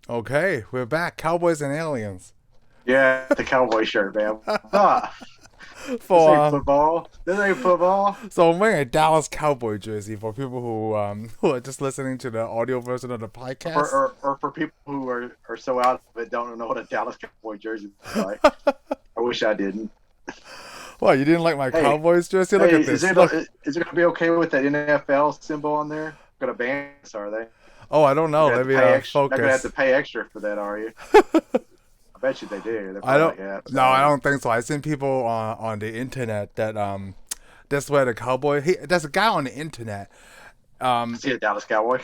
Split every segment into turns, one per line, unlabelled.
Okay, we're back. Cowboys and Aliens.
Yeah, the cowboy shirt, man. Ah, this
For
ain't football. This ain't football.
so I'm wearing a Dallas Cowboy jersey for people who are just listening to the audio version of the
For
podcast.
or for people who are so out of it, don't know what a Dallas Cowboy jersey looks like. I wish I didn't.
Well, you didn't like my
Hey,
Cowboys jersey? Look
hey,
at this. Look.
is it gonna be okay with that NFL symbol on there? Gonna ban us, are they?
Oh, I don't know.
You're gonna have
Let
to
me
pay extra. Not gonna have to
focus.
pay extra for that, are you? I bet you they do. They're
I
probably
don't.
like, yeah,
No, I
sorry.
don't think so. I seen people on the internet that that's where the cowboy. There's a guy on the internet.
I
Um,
see a Dallas Cowboy.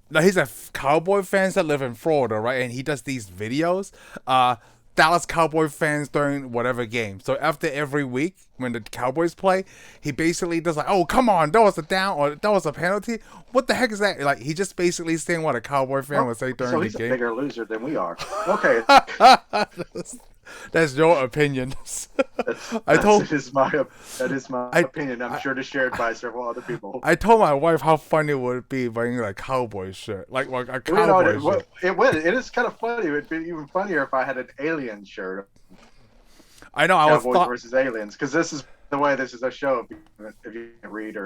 No, he's a Cowboy fans that live in Florida, right? And he does these videos. Dallas Cowboy fans during whatever game. So after every week when the Cowboys play, he basically does like, "Oh, come on, that was a down or that was a penalty. What the heck is that?" Like he just basically saying what a Cowboy fan
Oh,
would say
so
during the
he's a
game.
bigger loser than we are. Okay,
That's your opinion.
That's
I
that's
told
it is my that is my
I,
opinion. I'm
I
sure it's shared by several other people.
I told my wife how funny it would be wearing a cowboy shirt, like a
You know,
cowboy shirt.
it is kind of funny. It would be even funnier if I had an alien shirt,
I know. I was
Cowboys
thought.
versus Aliens, because this is the way this is a show. If you can read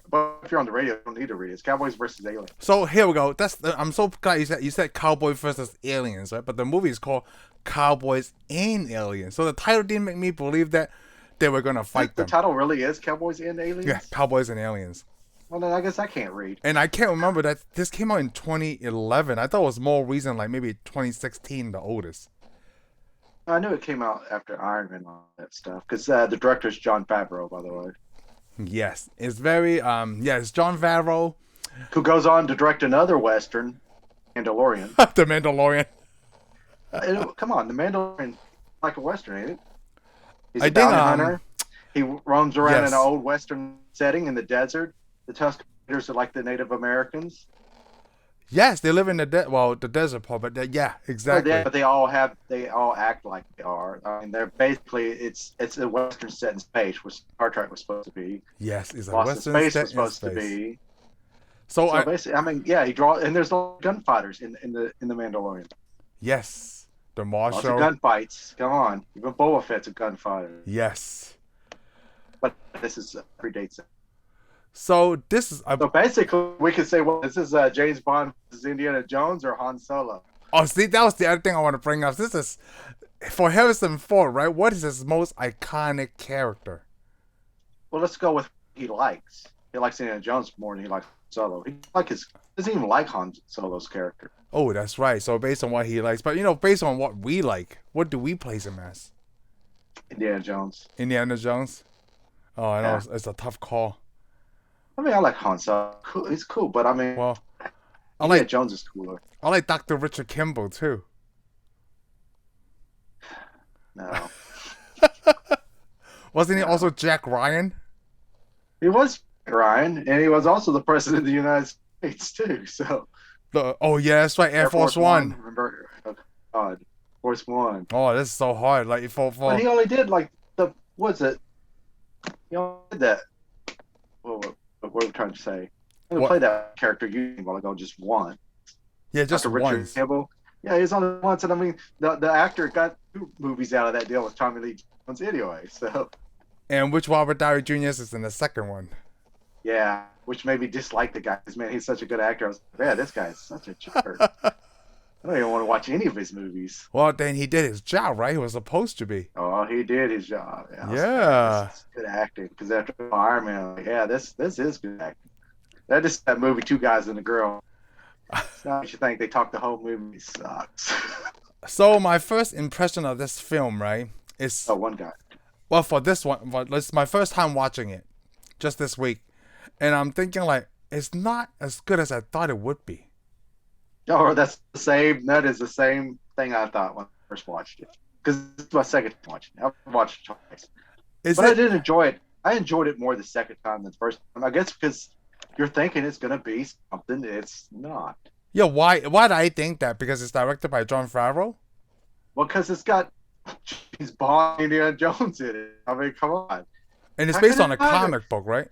but if you're on the radio, you don't need to read. It's Cowboys versus Aliens.
So here we go. I'm so glad you said Cowboy versus Aliens, right? But the movie is called Cowboys and Aliens. So the title didn't make me believe that they were gonna fight
The
them.
title really is Cowboys and
Yeah,
Aliens.
Cowboys and Aliens.
Well, then I guess I can't read.
And I can't remember that this came out in 2011. I thought it was more recent, like maybe 2016, the oldest.
I knew it came out after Iron Man and all that stuff, because the director is Jon Favreau, by the way,
Yes, it's very yeah. It's Jon Favreau,
who goes on to direct another Western, Mandalorian.
the Mandalorian.
Come on, the Mandalorian, like a Western, ain't it? He's
I
a
think
bounty hunter. He roams around in
yes,
an old Western setting in the desert. The Tusk Raiders are like the Native Americans.
yes, they live in the desert part, but yeah, exactly.
But they all act like they are. I mean, they're basically it's a Western set in space, which Star Trek was supposed to be.
Yes, it's a
Lost in
Western
Space
set
was
in
supposed to
space.
be.
So
So
I
basically, I mean, yeah, he draw and there's gunfighters in the Mandalorian.
yes, the
Lots of
Marshal.
gunfights. Come on, even Boba Fett's a gunfighter.
Yes.
But this is predates it.
So this is
So basically, we could say, well, this is James Bond versus Indiana Jones or Han Solo.
oh, see, that was the other thing I want to bring up. This is for Harrison Ford, right? What is his most iconic character?
Well, let's go with what he likes. He likes Indiana Jones more than he likes Solo. He doesn't even like Han Solo's character.
Oh, that's right. So based on what he likes, but based on what we like, what do we place him as?
Indiana Jones.
Indiana Jones. Oh, I know
Yeah.
it's a tough call.
I mean, I like Han Solo. Cool. He's cool, but I mean,
Well, I
Indiana
like
Jones is cooler.
I like Dr. Richard Kimball too.
No,
Wasn't he
no.
also Jack Ryan?
He was Ryan, and he was also the president of the United States too. So
Oh yeah, that's right, Air
Air
Force
Force One.
One.
Remember? Oh, God, Force One.
Oh, this is so hard. Like for
But
for
he only did like what's it? He only did that. Well, what are we trying to say? He only
what?
played that character you a while ago just once.
Yeah, just
Dr. Richard
once.
Kimball. Yeah, he's on once, and I mean the actor got 2 movies out of that deal with Tommy Lee Jones anyway. So
And which Robert Downey Jr. is in the second one?
yeah, which made me dislike the guy because man, he's such a good actor. I was like, man, this guy is such a jerk. I don't even want to watch any of his movies.
Well, then he did his job, right? He was supposed to be.
Oh, he did his job. Yeah, I was like, man,
Yeah.
this is good acting. Because after Iron Man, I'm like, yeah, this is good acting. That movie, Two Guys and a Girl. It's not what you think. They talk the whole movie sucks.
So my first impression of this film, right, is
Oh, one guy.
well for this one, but it's my first time watching it, just this week, and I'm thinking like it's not as good as I thought it would be.
Oh, that's the same. That is the same thing I thought when I first watched it. Because it's my second time watching it. I've watched it twice,
Is
but I
it?
did enjoy it. I enjoyed it more the second time than the first time. I guess because you're thinking it's gonna be something it's not.
Yeah. Why do I think that? Because it's directed by Jon Favreau.
Well, because it's got James Bond, Indiana Jones in it. I mean, come on.
And it's
How could
based on a
it not?
comic book, right?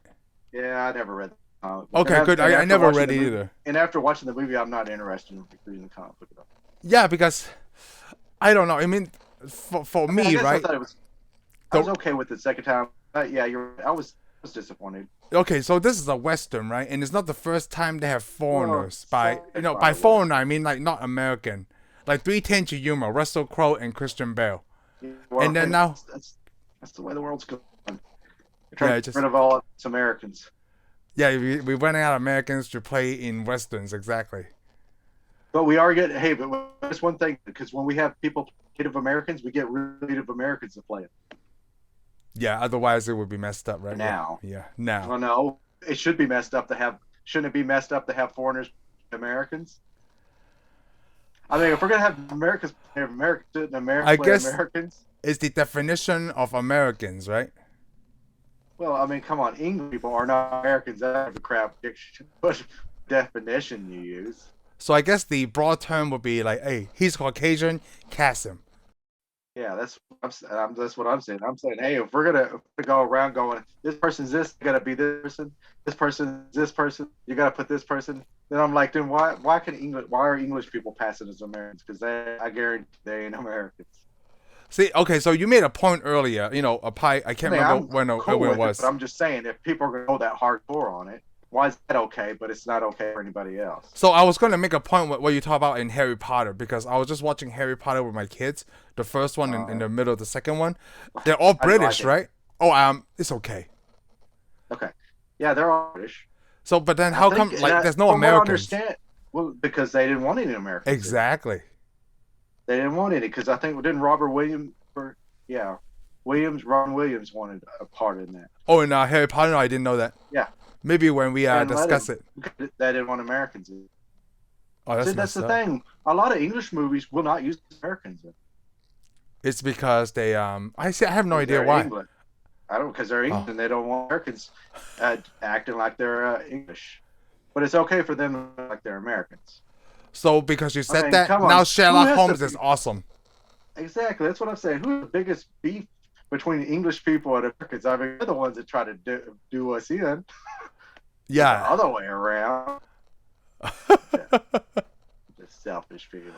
Yeah, I never read the comic book.
Okay, good. I
after
never
watching
read
the
it
movie,
either.
and after watching the movie, I'm not interested in reading the comic book at all.
Yeah, because I don't know. I mean, for
I mean, I
me,
guess I
right?
thought it was. I was okay with the second time. Yeah, you're right. I was disappointed.
Okay, so this is a western, right? And it's not the first time they have
Well,
foreigners. By by
sci-fi was.
foreigner I mean like not American, like 310 to Yuma, Russell Crowe and Christian Bale.
Well,
And then
hey,
now,
that's the way the world's going. They're trying
yeah,
to
it
get
just
rid of all us Americans.
yeah, we're running out of Americans to play in westerns. Exactly.
But we are getting. Hey, but there's one thing because when we have people Native Americans, we get Native Americans to play it
Yeah, otherwise it would be messed up, right? Yeah,
now.
yeah. Now,
Well, no, it should be messed up to have. Shouldn't it be messed up to have foreigners Americans? I mean, if we're gonna have Americans play Americans, shouldn't
I
Americans play
guess
Americans?
it's the definition of Americans, right?
Well, I mean, come on, English people are not Americans. That's a crap what definition you use.
So I guess the broad term would be like, hey, he's Caucasian, cast him.
Yeah, that's what I'm saying. I'm saying, hey, if we're gonna go around going, this person's this, you gotta be this person is this person, you gotta put this person. Then I'm like, then why are English people passing as Americans? Because I guarantee they ain't Americans.
See, okay, so you made a point earlier. A pie. I
I
can't
mean,
remember
I'm
when
cool
when it
with it,
was.
but I'm just saying, if people are gonna go that hardcore on it, why is that okay? But it's not okay for anybody else.
So I was going to make a point what you talk about in Harry Potter because I was just watching Harry Potter with my kids. The first one in the middle of the second one. They're all
How do you
British,
like it?
right? Oh, it's okay.
Okay, yeah, they're all British.
So, but then
I
how
think,
come like there's no
from what I
Americans?
understand, well, because they didn't want any Americans.
Exactly.
They didn't want any because I think didn't Robert Williams Ron Williams wanted a part in that.
Oh, in Harry Potter, no, I didn't know that.
Yeah,
Maybe when we
and
discuss it.
they didn't want Americans in.
Oh, that's
See, that's
messed
the
up.
thing. A lot of English movies will not use Americans in.
It's because they I see. I have no
'Cause
idea
they're
why.
England. I don't because they're
Oh.
English and they don't want Americans acting like they're English. But it's okay for them to act like they're Americans.
So because you said
mean,
that,
come on.
now
Who
Sherlock
has
Holmes
to
is
be-
awesome.
Exactly. That's what I'm saying. Who's the biggest beef between English people and Americans? I mean, they're the ones that try to do us in. The
Yeah.
other way around. Just selfish people.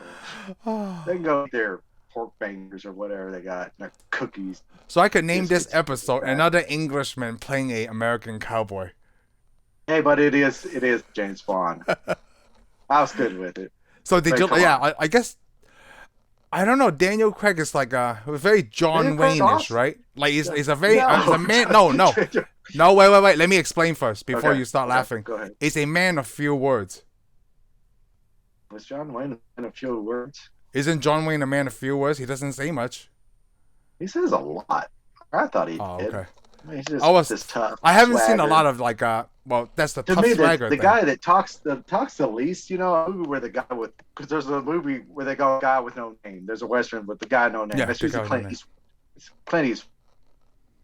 They can go eat their pork fingers or whatever they got, their cookies.
So I could name this
Biscuits.
episode "Another Englishman Playing a American Cowboy."
Hey, but it is James Bond. I was good with it.
So did
Like,
you?
come
Yeah,
on.
I guess I don't know. Daniel Craig is like very John
Daniel Craig's
Wayne-ish,
awesome.
right? Like he's a very
No.
he's a man. No, no. Wait. Let me explain first before
Okay,
you start
okay,
laughing.
Go ahead.
He's a man of few words.
Was John Wayne in a few words?
Isn't John Wayne a man of few words? He doesn't say much.
He says a lot. I thought he
Oh,
did.
okay.
I mean, he's just
I was-
this tough.
I haven't seen a
swagger.
lot of like well, that's the
To
tough
me,
swagger
the
thing.
guy that talks the least, a movie where the guy with because there's a movie where they go guy with no name. There's a western with the guy no name.
Yeah,
That's
the
usually
guy with
Clint
no name.
Eastwood.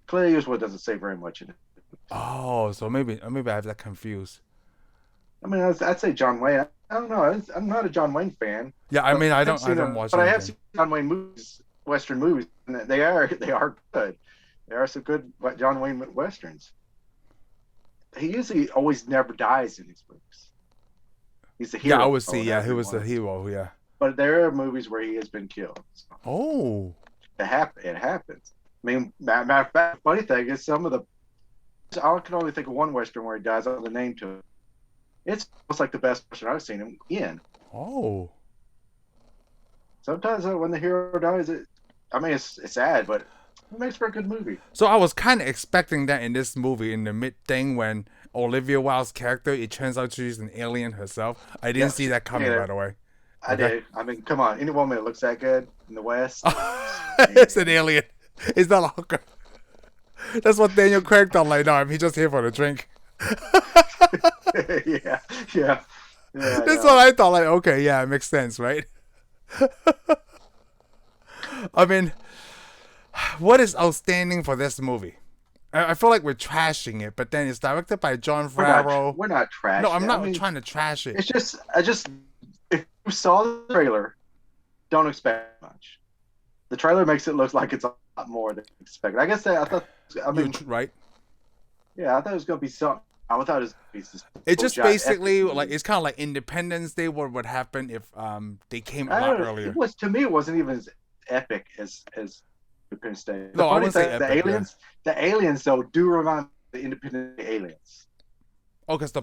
Clint Eastwood doesn't say very much in it.
Oh, so maybe I have that confused.
I mean, I'd say John Wayne. I don't know. I'm not a John Wayne fan.
Yeah, I mean I
I've
don't
seen him,
watch
but I have
anything.
seen John Wayne movies, Western movies, and they are good. There are some good John Wayne westerns. He usually always never dies in his movies. He's a hero.
Yeah, I would see. Yeah, he was the
everyone.
hero. Yeah.
But there are movies where he has been killed. So
Oh.
it happens. I mean, matter of fact, funny thing is some of the I can only think of one western where he dies. I don't know the name to it. It's almost like the best western I've seen him in.
Oh.
Sometimes when the hero dies, it's sad, but it makes for a good movie.
So I was kind of expecting that in this movie, in the mid thing, when Olivia Wilde's character, it turns out she's an alien herself. I didn't see that coming,
Yeah.
by the way.
I
Okay.
did. I mean, come on. Any woman that looks that good in the West.
It's an alien. It's not a hooker. That's what Daniel Craig thought. Like, no, he's just here for the drink.
yeah.
That's what I thought. Like, okay, yeah, it makes sense, right? I mean, what is outstanding for this movie? I feel like we're trashing it, but then it's directed by Jon Favreau.
We're not trashing.
No, I'm not
I mean,
trying to trash it.
It's just, if you saw the trailer, don't expect much. The trailer makes it look like it's a lot more than expected. I guess I thought. I mean,
Right?
yeah, I thought it was going to be something I thought it was
It's just basically like it's kind of like Independence Day. What would happen if they came a lot earlier?
It was, to me, it wasn't even as epic as Independence Day.
No, I wouldn't say epic.
The aliens though do remind me of the Independence Day aliens.
Oh, because the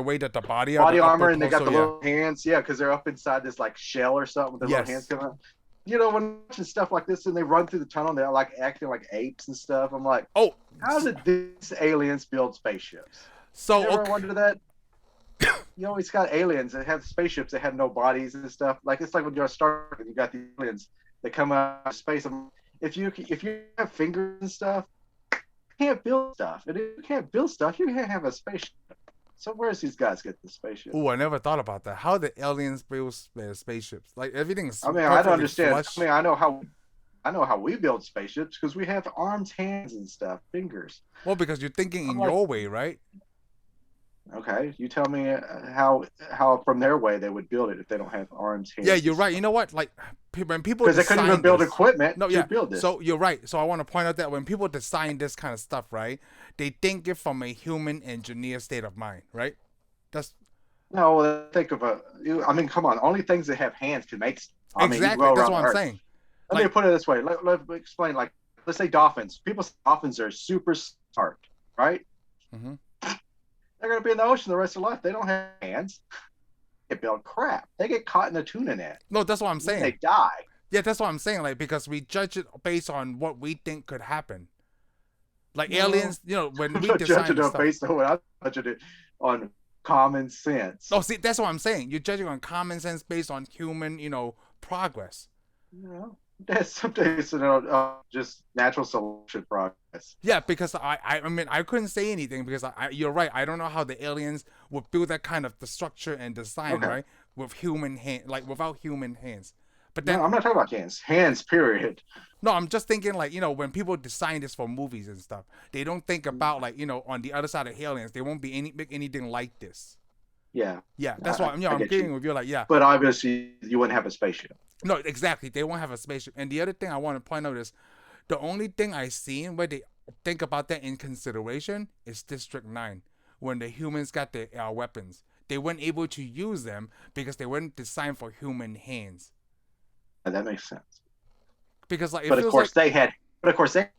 way that the body
armor, and they got the little hands, because they're up inside this like shell or something with their little hands coming out. You know, when watching stuff like this and they run through the tunnel, they're like acting like apes and stuff. I'm like, oh, how did these aliens build spaceships?
So
you ever wonder that? You always got aliens that have spaceships that have no bodies and stuff. Like it's like when you're a Star Trek and you got the aliens that come out of space. If you have fingers and stuff, you can't build stuff. And if you can't build stuff, you can't have a spaceship. So where's these guys get the spaceship?
Oh, I never thought about that. How the aliens build their spaceships? Like everything's.
I mean, I don't understand. Flush. I mean, I know how we build spaceships because we have arms, hands, and stuff, fingers.
Well, because you're thinking in your way, right?
Okay, you tell me how from their way they would build it if they don't have arms, hands.
Yeah, you're right. You know what? Like when people
because they couldn't even build equipment to build this.
So you're right. So I want to point out that when people design this kind of stuff, right, they think it from a human engineer state of mind, right?
No, think of I mean, come on. Only things that have hands can make.
Exactly. That's what I'm saying.
Let me put it this way. Let me explain. Like, let's say dolphins. People say dolphins are super smart, right? Mm-hmm. They're going to be in the ocean the rest of their life. They don't have hands. They build crap. They get caught in a tuna net.
No, that's what I'm saying.
They die.
Yeah, that's what I'm saying. Like, because we judge it based on what we think could happen. Like aliens, you know, when we design
it based on what I'm judging it on common sense.
Oh, see, that's what I'm saying. You're judging on common sense based on human, progress.
Yeah. That's sometimes just natural selection progress.
Yeah, because I mean I couldn't say anything because you're right. I don't know how the aliens would build that kind of the structure and design, right? With human hand, like without human hands. But then
no, I'm not talking about hands. Hands, period.
No, I'm just thinking like when people design this for movies and stuff, they don't think about like on the other side of aliens, they won't be make anything like this.
Yeah.
Yeah, that's why I'm getting with you like yeah.
But obviously you wouldn't have a spaceship.
No, exactly. They won't have a spaceship. And the other thing I want to point out is the only thing I seen where they think about that in consideration is District 9 when the humans got their weapons. They weren't able to use them because they weren't designed for human hands.
And that makes sense.
Because like,
but of course they had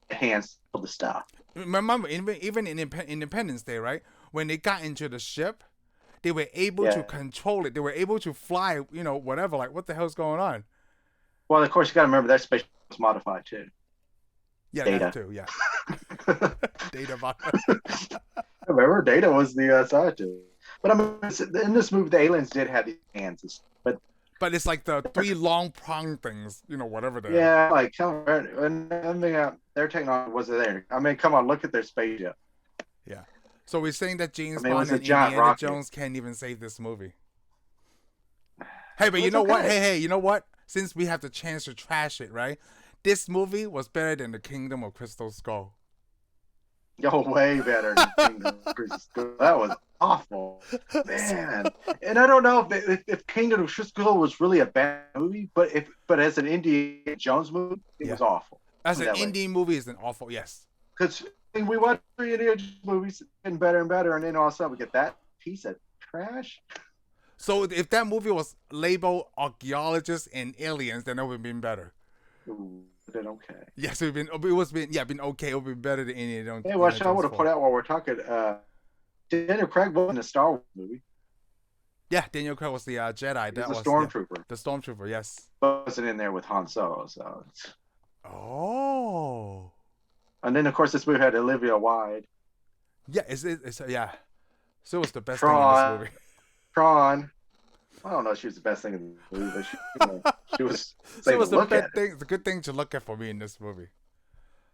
hands to build the stuff.
Remember, even in Independence Day, right? When they got into the ship, they were able to control it. They were able to fly, whatever. Like, what the hell's going on?
Well, of course, you got to remember that spaceship was modified too.
Yeah,
Data.
That too. Yeah. Data modified.
Remember, Data was the scientist. But I mean, in this movie, the aliens did have these hands,
but it's like the 3 long prong things, whatever they are.
Yeah, like come on, their technology wasn't there. I mean, come on, look at their spaceship.
Yeah. So we're saying that James Bond and Indiana Jones can't even save this movie. Hey, but you know what? Hey, you know what? Since we have the chance to trash it, right? This movie was better than The Kingdom of Crystal Skull.
Yo, way better than Kingdom of Crystal Skull. That was awful, man. And I don't know if Kingdom of Crystal Skull was really a bad movie, but as an Indiana Jones movie, it was awful.
As an indie movie, it's an awful, yes.
Because we watch 3 Indiana Jones movies getting better and better, and then all of a sudden we get that piece of trash.
So if that movie was labeled Archaeologists and Aliens, then it would have been better.
Ooh, been okay.
Yes, it been okay. It would be better than any.
Hey, what I would have put out while we're talking. Daniel Craig was in a Star Wars movie.
Yeah, Daniel Craig was the Jedi.
That was a stormtrooper.
The stormtrooper, yes.
But wasn't in there with Han Solo, so.
Oh.
And then of course this movie had Olivia Wilde.
Yeah, it's yeah. So it was the best thing in this movie.
Tron. I don't know if she was the best thing in the movie, but she was.
So it was the good thing to look at for me in this movie.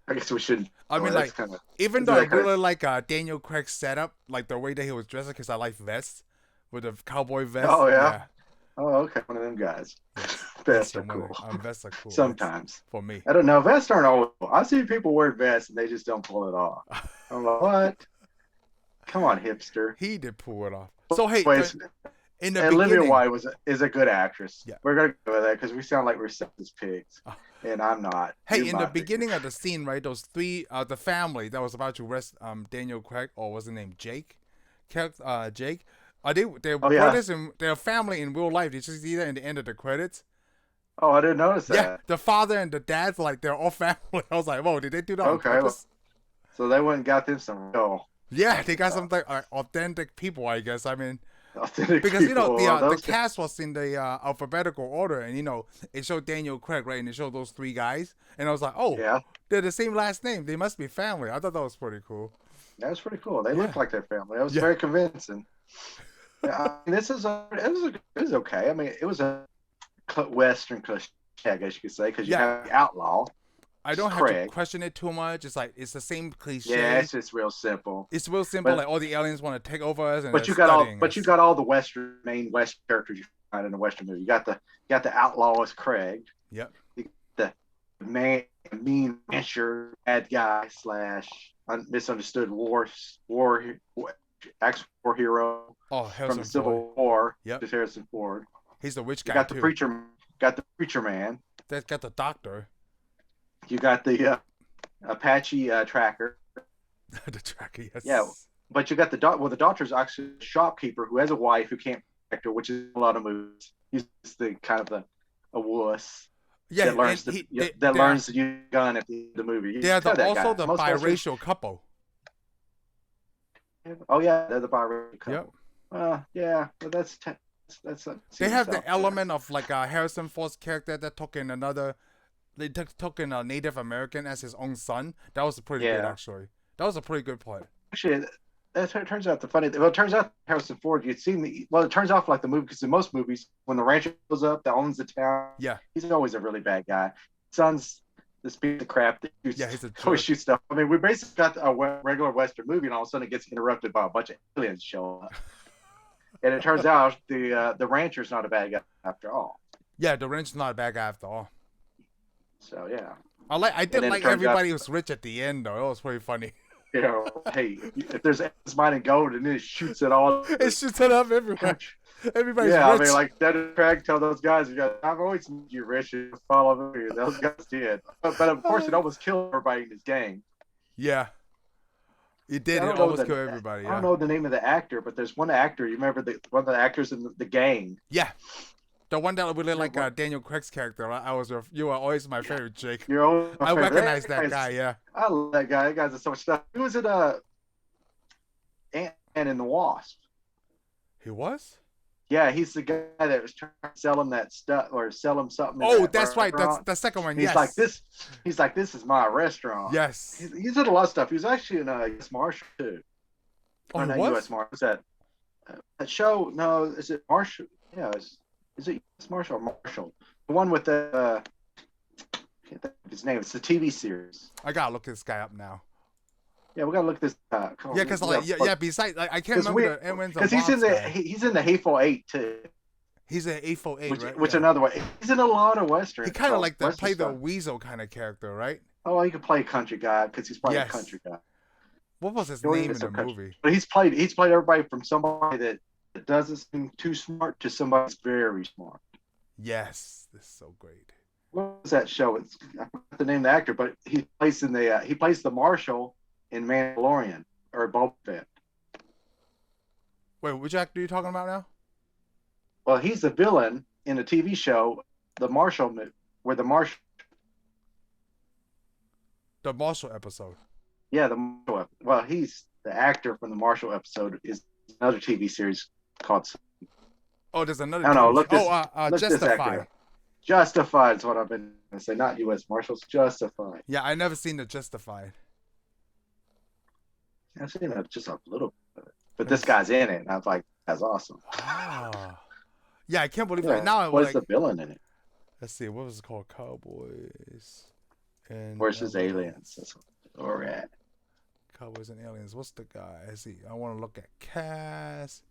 I guess we should.
I mean, like, even though I really like Daniel Craig's setup, like the way that he was dressed, because I like vests with a cowboy vest.
Oh yeah. Oh, okay, one of them guys. Vests are cool.
Vests are cool.
Sometimes.
For me.
I don't know. Vests aren't always cool. I see people wear vests and they just don't pull it off. I'm like, what? Come on, hipster.
He did pull it off. So hey, in the
Olivia Wilde is a good actress.
Yeah.
We're gonna go with that because we sound like we're sexist pigs, and I'm not.
Hey, in the beginning of the scene, right? Those 3, the family that was about to arrest Daniel Craig, or was his name Jake? Jake. Are they're
Oh yeah.
brothers and they're family in real life? Did you see that in the end of the credits?
Oh, I didn't notice that.
Yeah, the father and the dad, like they're all family. I was like, whoa, did they do that on
Okay,
purpose?
so they went and got them some real
Yeah, they got some like authentic people, I guess. I mean,
authentic
because you know
people.
the cast was in the alphabetical order, and you know it showed Daniel Craig, right, and it showed those three guys, and I was like, oh,
Yeah,
they're the same last name. They must be family. I thought that was pretty cool.
that was pretty cool. They
Yeah.
looked like their family. That was
Yeah.
very convincing. Yeah, I mean, it was okay. I mean, it was a Western cliche, I guess you could say, because you have the outlaw.
I don't have
Craig.
to question it too much. It's like it's the same cliche.
Yeah, it's just real simple.
It's real simple.
But-
like all the aliens want to take over us, and
But you got all the main Western characters you find in a Western movie. You got the outlaw as Craig.
Yep.
The mean rancher, bad guy / misunderstood war hero
Oh,
from
Harrison
the Civil
Ford.
War.
Yep.
Just Harrison Ford.
He's the witch
You
guy
got
too.
the preacher man.
That's got the doctor.
You got the Apache tracker.
The tracker. Yes.
Yeah. But you got the doctor's actually a shopkeeper who has a wife who can't protect her, which is a lot of movies. He's the kind of a wuss
Yeah.
that learns
and
learns to use a gun at the end of the movie. You
They are
know that
also
guy.
the
Most
biracial couple.
Oh yeah, they're the biracial couple.
Yep.
Yeah, but that's
They have the element of like Harrison Ford's character that took in another. They took in a Native American as his own son. That was pretty good, actually. That was a pretty good part.
Actually, it turns out it turns out Harrison Ford, it turns out like the movie, because in most movies, when the rancher goes up that owns the town,
Yeah.
he's always a really bad guy. Son's this piece of crap that shoots,
Yeah, he's a
always
jerk.
shoots stuff. I mean, we basically got a regular Western movie, and all of a sudden it gets interrupted by a bunch of aliens showing up. And it turns out the rancher's not a bad guy after all.
Yeah, the rancher's not a bad guy after all.
So yeah.
I did
then it
like
turns
everybody was rich at the end though. It was pretty funny.
You know, hey, if there's X mine and gold and then it shoots it all.
It shoots it up everywhere. Everybody's
Yeah,
rich.
I mean, like Dennis Craig tell those guys, I've always made you rich and follow me. Those guys did. But of course, it almost killed everybody in his gang.
Yeah. It did.
I
It
don't know
almost
the-
killed everybody.
I don't
Yeah.
know the name of the actor, but there's one actor. You remember one of the actors in the gang?
Yeah. The one that really like Daniel Craig's character. You were always my favorite, Jake.
You're always my
I
favorite.
recognize that
guy's-
guy. Yeah.
I love that guy. That guy's in so much stuff. He was in Ant-Man and the Wasp.
He was.
Yeah, he's the guy that was trying to sell him that stuff or sell him something. in
Oh,
that
that's right. That's
restaurant.
the second one.
He's
Yes.
like this. He's like, this is my restaurant.
Yes.
He's in a lot of stuff. He was actually in U.S. Marshal too.
Oh,
Or
he
not
was?
U.S. Marshal. What's that? That show? No, is it Marshall? Yeah, is it U.S. Marshal or Marshall? The one with the can't think of his name. It's the TV series.
I gotta look this guy up now.
Yeah, we gotta look this. Come on,
Yeah, because besides, like, I can't remember the Edwin's
because he's in the Hateful Eight too.
He's an A48, right?
Which
Yeah.
another way. He's in a lot of westerns.
He kind of like
Western
play the
stuff.
weasel kind of character, right?
Oh, he could play a country guy because he's playing
Yes.
a country guy.
What was his
He always
name in
is
the
a country-
movie?
But he's played everybody from somebody that doesn't seem too smart to somebody that's very smart.
Yes, this is so great.
What was that show? I forgot the name of the actor, but he plays the Marshal in Mandalorian or Boba Fett.
Wait, which actor are you talking about now?
Well, he's the villain in a TV show, The Marshal, where the Marshal.
The Marshall episode.
Yeah, the Marshal. Well, he's the actor from the Marshal episode. Is another TV series called.
Oh, there's another.
No, no,
TV
look
show.
this- look this
Justified.
actor. Justified is what I've been going to say. Not U.S. Marshals. Justified.
Yeah, I never seen the Justified.
I've seen that just a little bit, but this guy's in it, and I was like, "That's awesome."
Ah. Yeah, I can't believe
Yeah.
it. Now I
What's
like.
the villain in it?
Let's see, what was it called? Cowboys and
Versus Aliens. That's what we're at.
Cowboys and Aliens. What's the guy? Let's see. I want to look at cast.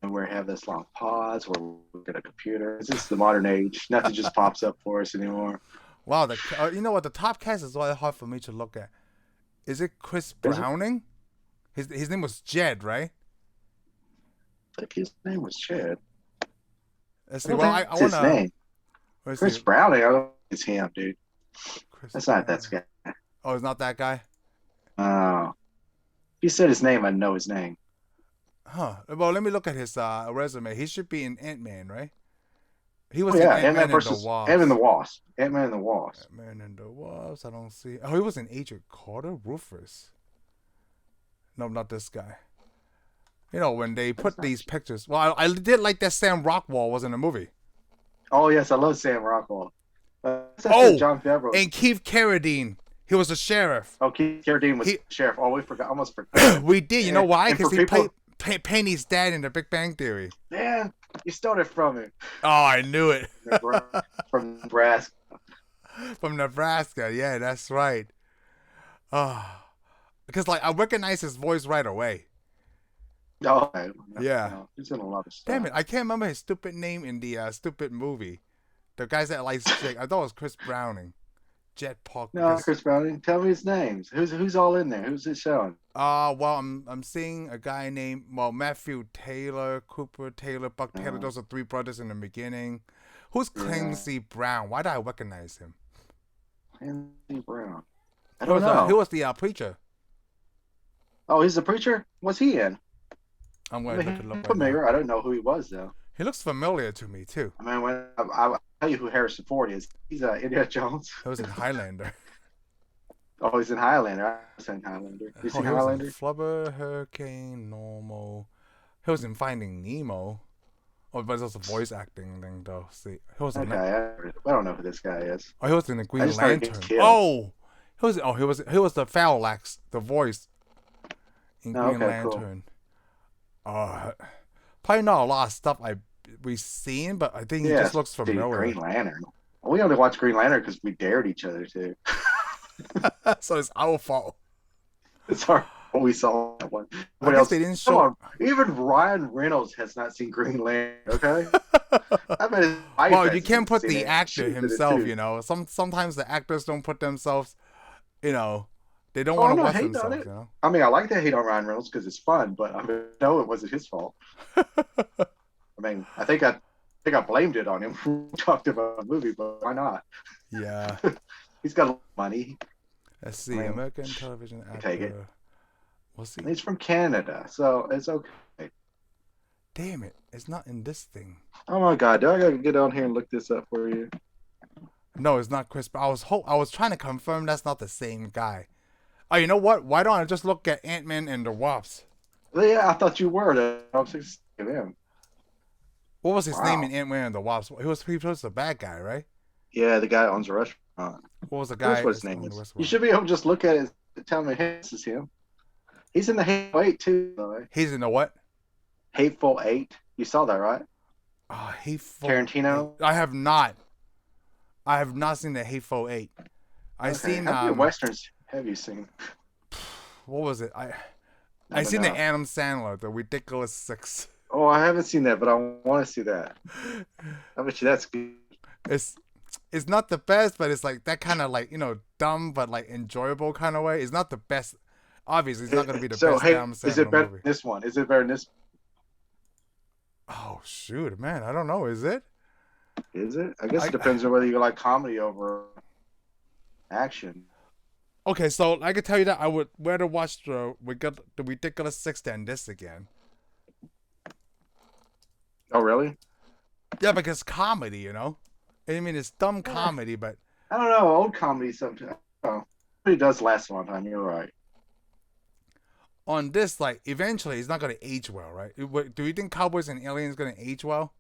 And we have this long pause where we look at a computer. This is the modern age. Nothing just pops up for us anymore.
Wow, you know what? The top cast is really hard for me to look at. Is it Chris Browning? His name was Jed, right?
I think his name was Chad.
Let's
I
see.
don't
Well,
think
I
that's
want
his
to.
name. Chris Browning. I don't think it's him, dude. That's not that guy.
Oh, it's not that guy.
Oh. If you said his name, I know his name.
Huh. Well, let me look at his resume. He should be in Ant-Man, right? He was
Oh
in
yeah,
Ant-Man and the
Ant-Man
Wasp.
and the Wasp. Ant-Man and the Wasp.
Ant-Man and the Wasp. I don't see. Oh, he was in Agent Carter. Rufus. No, not this guy. You know, when they put these pictures. Well, I did like that Sam Rockwell was in the movie.
Oh yes, I love Sam Rockwell.
Oh,
Jon Favreau.
and Keith Carradine. He was a sheriff.
Oh, Keith Carradine was the sheriff. Oh, we forgot. Almost forgot.
We did. You know why? Because he
people,
played Penny's dad in The Big Bang Theory.
Man, you stole it from him.
Oh, I knew it.
From Nebraska.
From Nebraska. Yeah, that's right. Because like I recognize his voice right away.
Oh,
yeah.
No, he's in a lot of stuff.
Damn it! I can't remember his stupid name in the stupid movie. The guys that likes Jake. I thought it was Chris Browning. Jet Park.
No, Chris Browning. Tell me his names. Who's all in there? Who's it showing?
Well, I'm seeing a guy named Matthew Taylor, Cooper Taylor, Buck Taylor. Those are three brothers in the beginning. Who's Clancy Brown? Why do I recognize him?
Clancy Brown. I don't know.
He was the preacher.
Oh, he's the preacher. What's he in?
I'm going to look it up.
Familiar. I don't know who he was though.
He looks familiar to me too.
I mean, I'll tell you who Harrison Ford is. He's Indiana Jones.
He was in Highlander.
Oh, he's in Highlander. I was in Highlander. You seen Highlander?
Was in Flubber, Hurricane, Normal. He was in Finding Nemo. Oh, but it's also voice acting thing though. See, he was in
I don't know who this guy is.
Oh, he was in the Green Lantern. Oh, he was the Phalax, the voice in Green Lantern. Cool. Probably not a lot of stuff we've seen, but I think he just looks familiar.
Green Lantern. We only watched Green Lantern because we dared each other to.
So it's our fault.
It's our fault we saw that one.
What else? They didn't show.
Even Ryan Reynolds has not seen Green Lantern. Okay.
Well, you can't put the actor himself. You know, sometimes the actors don't put themselves. You know, they don't want to watch themselves. You know?
I mean, I like to hate on Ryan Reynolds because it's fun, but I mean, no, it wasn't his fault. I mean, I think I blamed it on him. We talked about the movie, but why not?
Yeah.
He's got money.
Let's see. American television actor.
Take it.
We'll see.
He's from Canada, so it's okay.
Damn it. It's not in this thing.
Oh my God. Do I got to get on here and look this up for you?
No, it's not Chris. I was trying to confirm that's not the same guy. Oh, you know what? Why don't I just look at Ant-Man and the Wasp?
Well, yeah, I thought you were. I was thinking him.
What was his name in Ant-Man and the Wasp? He was the bad guy, right?
Yeah, the guy that owns a restaurant.
What was the guy?
That's what his name is. You should be able to just look at it and tell me, hey, this is him. He's in the Hateful Eight, too, by the way.
He's in the what?
Hateful Eight. You saw that, right?
Hateful
Tarantino?
I have not. I have not seen the Hateful Eight. I've seen...
How many Westerns have you seen?
What was it? I seen the Adam Sandler, The Ridiculous Six.
Oh, I haven't seen that, but I want to see that. I bet you that's good.
It's not the best, but it's like that kind of like, you know, dumb but like enjoyable kind of way. It's not the best. Obviously, it's not going to be the best Adam Sandler
is it better
movie.
Than this one? Is it better than this?
Oh shoot, man! I don't know. Is it?
Is it? I guess it depends on whether you like comedy over action.
Okay, so I can tell you that I would rather watch the Ridiculous Six than this again.
Oh really?
Yeah, because comedy, you know. I mean, it's dumb comedy, but
I don't know. Old comedy sometimes. Oh, it does last a long time. You're right.
On this, like, eventually, it's not going to age well, right? Do you think Cowboys and Aliens going to age well?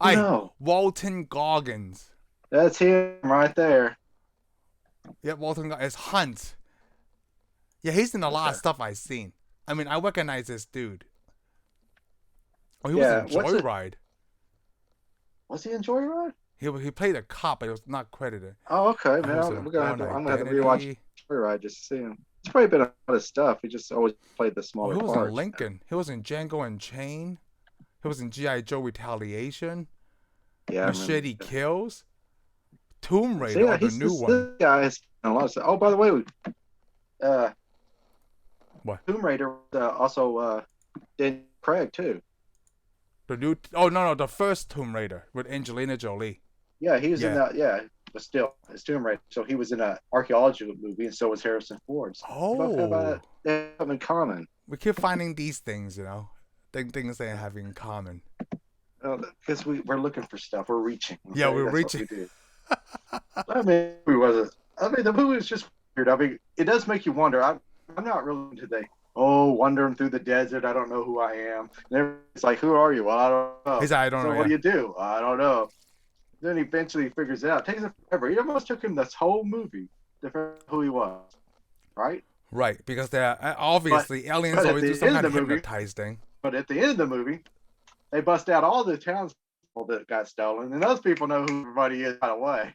No.
Walton Goggins.
That's him right there.
Yeah, Walton Goggins. It's Hunt. Yeah, he's in a lot of stuff I've seen. I mean, I recognize this dude. Oh, he was in Joyride.
Was he in Joyride?
He played a cop, but it was not credited.
Oh, okay, man. I'm gonna have to rewatch Joyride just to see him. He's probably been a lot of stuff. He just always played the smaller parts.
He was in Lincoln. He was in Django Unchained. He was in G.I. Joe Retaliation.
Yeah,
Machete Kills. Tomb Raider, the new one.
This guy has done a lot of stuff. Oh, by the way,
what?
Tomb Raider also Daniel Craig too.
The new? Oh no, the first Tomb Raider with Angelina Jolie.
Yeah, he was in that. Yeah, but still, it's Tomb Raider. So he was in an archaeology movie, and so was Harrison Ford. So they both
Oh,
have something in common.
we keep finding these things, you know, things they have in common.
Because we're looking for stuff. We're reaching.
Yeah,
Okay,
we're
that's what
reaching.
we do. I mean, who was it? I mean, the movie was just weird. I mean, it does make you wonder. I'm not really into the wandering through the desert. I don't know who I am. And it's like, who are you? Well, I don't know.
He's like, I don't
So
know.
what
Yeah.
do you do? I don't know. Then eventually he figures it out. It takes him forever. It almost took him this whole movie to figure out who he was, right?
Right, because they're obviously aliens
but at
always
the
do some
end
kind
of
of
the movie-
hypnotize thing.
But at the end of the movie, they bust out all the townspeople that got stolen, and those people know who everybody is right away.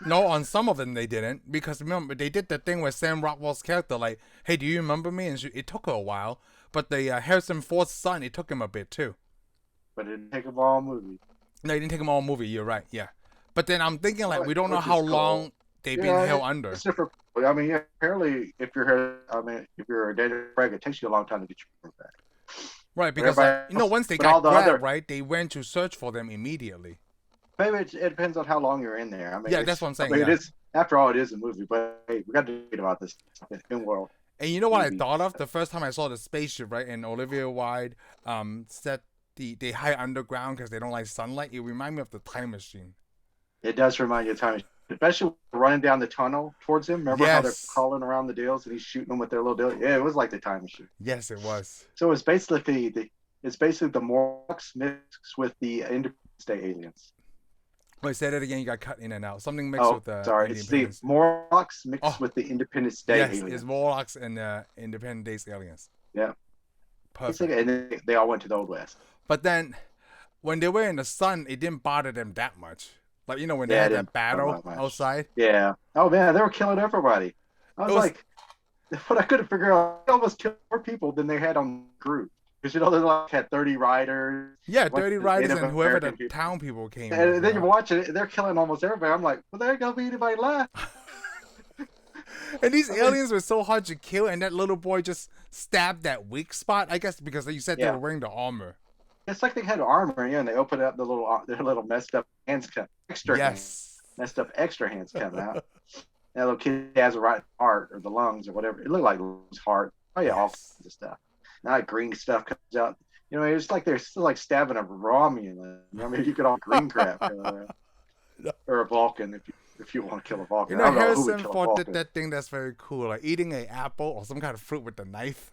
No, on some of them they didn't, because remember they did the thing with Sam Rockwell's character, like, "Hey, do you remember me?" And it took her a while, but the Harrison Ford's son, it took him a bit too.
But it didn't take them all movie.
No, it didn't take him all movie. You're right, yeah. But then I'm thinking like we don't know
Which
how
is
long
cool.
they've been held under.
It's different. I mean, yeah, apparently, if you're a Daniel Craig, it takes you a long time to get your back.
Right, because
everybody
like, once they
but all
got
the
grabbed,
other-
right, they went to search for them immediately.
Maybe it depends on how long you're in there. I mean,
Yeah, that's what I'm saying.
I mean,
Yeah.
it is, after all, it is a movie, but hey, we got to read about this in world.
And you know what
movie.
I thought of the first time I saw the spaceship, right? And Olivia Wilde said they hide underground because they don't like sunlight. It reminded me of the Time Machine.
It does remind you of time, especially running down the tunnel towards him. Remember how they're
Yes.
crawling around the deals and he's shooting them with their little deal? Yeah, it was like the time machine.
Yes, it was.
So it's basically the Morlocks mixed with the Independence Day aliens.
Wait, say that again. You got cut in and out. Something mixed with the
sorry, it's the
Independence.
Morlocks mixed
Oh.
with the Independence Day
Yes,
aliens.
it's Morlocks and Independent Days aliens.
Yeah.
Perfect.
And then they all went to the Old West.
But then, when they were in the sun, it didn't bother them that much. Like, you know, when they
Yeah,
had
it
that
didn't
battle
bother much.
outside.
Yeah. Oh man, they were killing everybody. I was like, what I couldn't figure out, they almost killed more people than they had on the group. Because they like had 30 riders.
Yeah, Dirty Riders
Native
and whoever the
American people.
town people came.
And
with,
then
you
you're
know?
watching it, they're killing almost everybody. I'm like, well, there ain't gonna be anybody left.
And these aliens were so hard to kill, and that little boy just stabbed that weak spot. I guess because you said they
Yeah.
were wearing the armor.
It's like they had armor, yeah, and they opened up their little messed up hands come extra hands,
Yes.
messed up extra hands coming out. That little kid has a right heart or the lungs or whatever. It looked like his heart. Oh yeah, all
Yes.
kinds of stuff. Now that green stuff comes out. You know, it's like they're still like stabbing a Romulan. I mean, you could all green crap or a Vulcan if you want to kill a Vulcan.
You
I
know,
don't know who would
Harrison
kill a
Ford did
Vulcan.
that thing that's very cool, like eating an apple or some kind of fruit with a knife.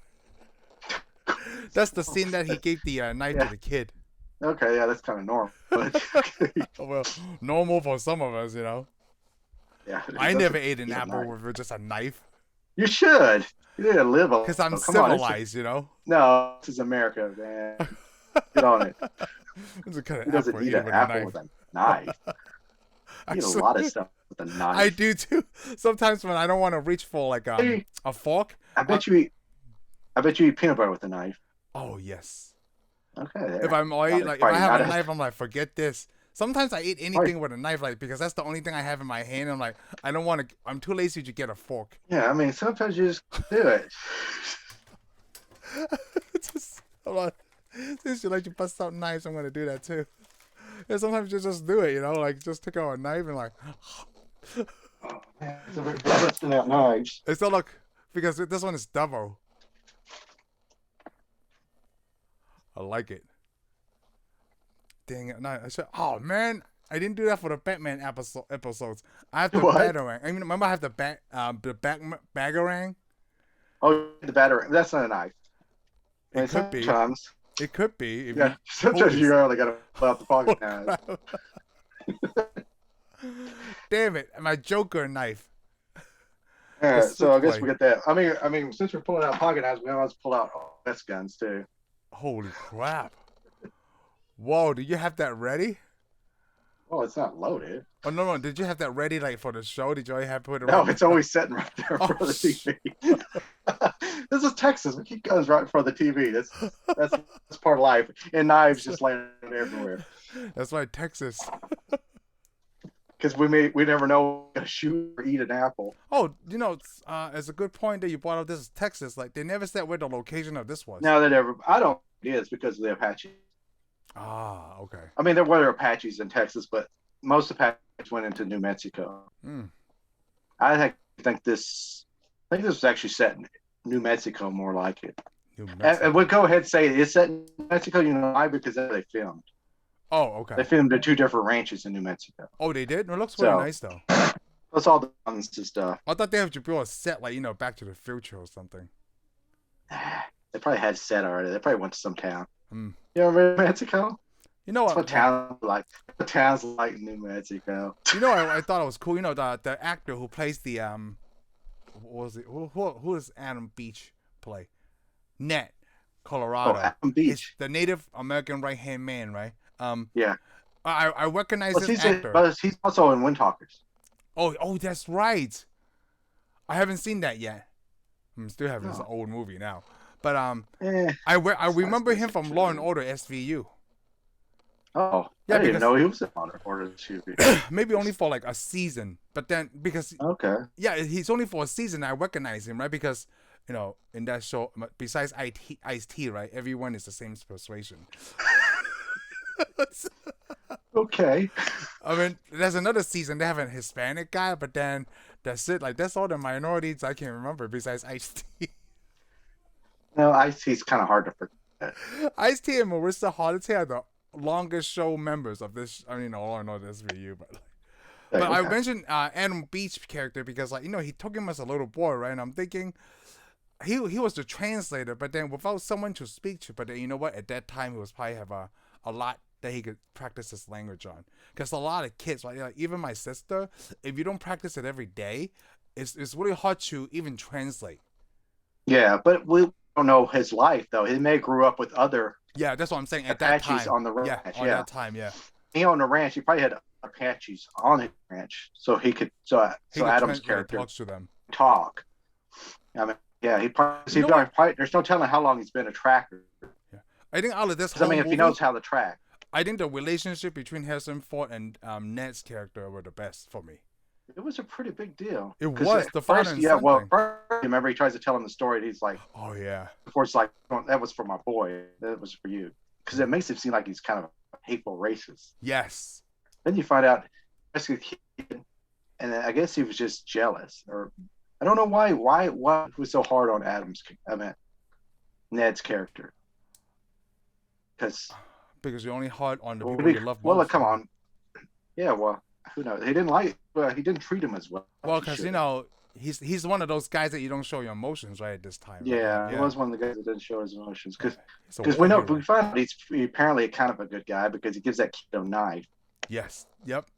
That's the scene that he gave the knife
Yeah.
to the kid.
Okay, yeah, that's kind of normal. But
Oh, well, normal for some of us, you know.
yeah,
I
that's
never
a-
ate an
yeah,
apple
knife.
with just a knife
You should. You need to live a
because I'm
come on,
civilized, you know.
no, this is America, man. Get on it.
It's a kind
Who
of
doesn't
apple
eat
eaten
an
with a
apple
knife.
with a knife?
I
You eat a
swear.
lot of stuff with a knife.
I do too. Sometimes when I don't want to reach for like
Hey.
a fork.
I bet you eat peanut butter with a knife.
Oh yes.
Okay. There.
If I'm like if I
probably
have
not
a
as-
knife, I'm like forget this. Sometimes I eat anything with a knife, like because that's the only thing I have in my hand. I'm like I don't want to. I'm too lazy to get a fork.
Yeah, I mean sometimes you just do it.
Just, hold on. Since you like to bust out knives, I'm gonna do that too. Yeah, sometimes you just do it, you know, like just take out a knife and like.
Oh, man, it's a very busting out knives.
It's not look because this one is double. I like it. Dang it! No, I should, oh man, I didn't do that for the Batman episodes. I have the
What?
Batarang. I mean, remember I have the Bagarang.
Oh, the battery. That's not a knife.
It
And
could be.
sometimes,
It could be. If
yeah,
you
sometimes
hold
you
this-
really gotta pull out the pocket knife.
Damn it! My Joker knife.
Yeah,
The
so I guess
switchblade.
we get that. I mean, since we're pulling out pocket knives, we always pull out best guns too.
Holy crap! Whoa! Did you have that ready?
Oh, it's not loaded.
Oh no! Did you have that ready like for the show? Did you already have put it?
No,
ready?
it's always sitting right there in front of the TV. This is Texas. We keep guns right in front of the TV. That's part of life. And knives just laying everywhere.
That's why Texas.
Because we never know to shoot or eat an apple.
Oh, you know, it's a good point that you brought up. This is Texas. Like they never said where the location of this was.
Now that I don't think it is because of the Apache.
Ah, okay.
I mean, there were Apaches in Texas, but most of the package went into New Mexico.
Mm.
Think this was actually set in New Mexico, more like it.
New Mexico.
And we'll go ahead and say it's set in New Mexico. You know why? Because they filmed.
Oh, okay.
They filmed at 2 different ranches in New Mexico.
Oh, they did? It looks really nice, though.
That's all the guns and stuff.
I thought they have to build a set like, Back to the Future or something.
They probably had set already. They probably went to some town.
Mm.
You know, Mexico?
You know what?
Towns like New Mexico.
You know, I thought it was cool. You know, the actor who plays the what was it? Who does Adam Beach play? Ned, Colorado.
Oh, Adam Beach.
He's the Native American right-hand man, right?
Yeah.
I recognize this actor.
But he's also in Wind Talkers.
Oh, that's right. I haven't seen that yet. I'm still having this old movie now. But I remember him from Law and Order SVU.
Oh,
yeah,
I didn't know he was in Law and Order SVU.
Maybe only for like a season, but then because he's only for a season. I recognize him, right? Because in that show, besides Ice-T, right? Everyone is the same persuasion.
Okay.
I mean, there's another season they have a Hispanic guy, but then that's it. Like that's all the minorities I can remember besides Ice-T.
No, Ice-T's kind of hard to forget.
Ice-T and Marissa Holiday are the longest show members of this. I mean, all I know this for you, but I mentioned Adam Beach character because he took him as a little boy, right? And I'm thinking he was the translator, but then without someone to speak to. But then you know what? At that time, he was probably have a lot that he could practice his language on. Because a lot of kids, right? Like even my sister, if you don't practice it every day, it's really hard to even translate.
Yeah, but we don't know his life though. He may grew up with other.
Yeah, that's what I'm saying. At that time,
on the ranch.
Yeah, on that time, yeah.
He owned a ranch. He probably had Apaches on his ranch, so he could. So Adam's character
talks to them.
Talk. I mean, yeah, he probably. There's no telling how long he's been a tracker.
Yeah, I think out of this.
If he knows how to track.
I think the relationship between Harrison Ford and Ned's character were the best for me.
It was a pretty big deal.
It was the father and son thing.
Remember he tries to tell him the story. And he's like,
"Oh yeah."
Before it's like, that was for my boy. That was for you, because it makes him seem like he's kind of a hateful racist.
Yes.
Then you find out, and I guess he was just jealous, or I don't know why he was so hard on Ned's character.
Because you're only hard on the people you love most.
Well, come on. Yeah, well, who knows? He didn't treat him as well.
Well, because he's one of those guys that you don't show your emotions right at this time.
Yeah,
right?
He was one of the guys that didn't show his emotions because we find out he's apparently kind of a good guy because he gives that kid a knife.
Yes. Yep.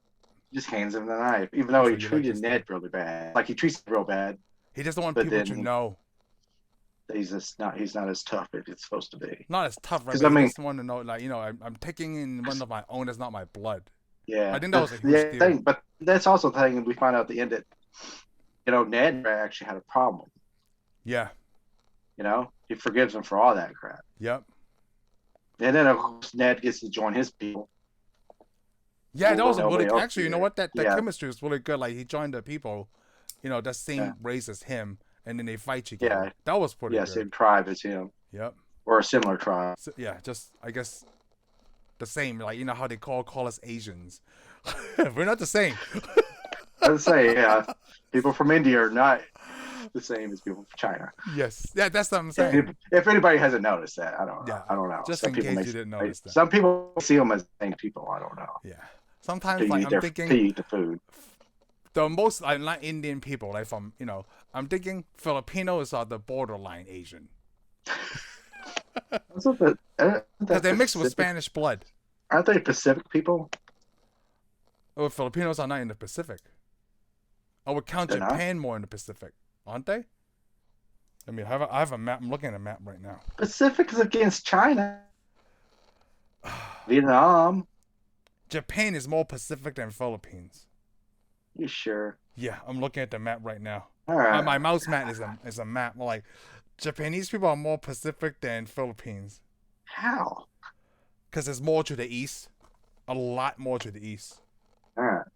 Just hands him the knife, even though he treated Ned really bad. Like he treats him real bad.
He doesn't want people to know.
He's not as tough as it's supposed to be.
Not as tough, right? Because he just want to know, I'm taking in one of my own. That's not my blood.
Yeah,
I think that was a huge deal.
Thing, but that's also the thing we find out at the end that Ned actually had a problem.
Yeah.
He forgives him for all that crap.
Yep.
And then of course Ned gets to join his people.
Yeah, that was really actually. You know what? That chemistry was really good. Like he joined the people, that same race as him. And then they fight together. Yeah. That was pretty good.
Yeah, same tribe as him.
Yep.
Or a similar tribe.
So, yeah, just, I guess, the same. Like, how they call us Asians. We're not the same.
I would say, yeah. People from India are not the same as people from China.
Yes. Yeah, that's what I'm saying.
If anybody hasn't noticed that, I don't know.
Yeah.
I don't know.
Just in case you didn't notice that.
Some people see them as the same people. I don't know.
Yeah. Sometimes, I'm thinking...
To eat the food.
The most not Indian people, like from I'm thinking Filipinos are the borderline Asian. Because they mix with Spanish blood.
Aren't they Pacific people?
Oh, Filipinos are not in the Pacific. I would count Japan more in the Pacific, aren't they? I mean, I have a map. I'm looking at a map right now.
Pacific is against China. Vietnam.
Japan is more Pacific than Philippines.
You sure?
Yeah, I'm looking at the map right now.
All right.
My mouse mat is a map. Like, Japanese people are more Pacific than Philippines.
How?
Because there's more to the east. A lot more to the east.
All right.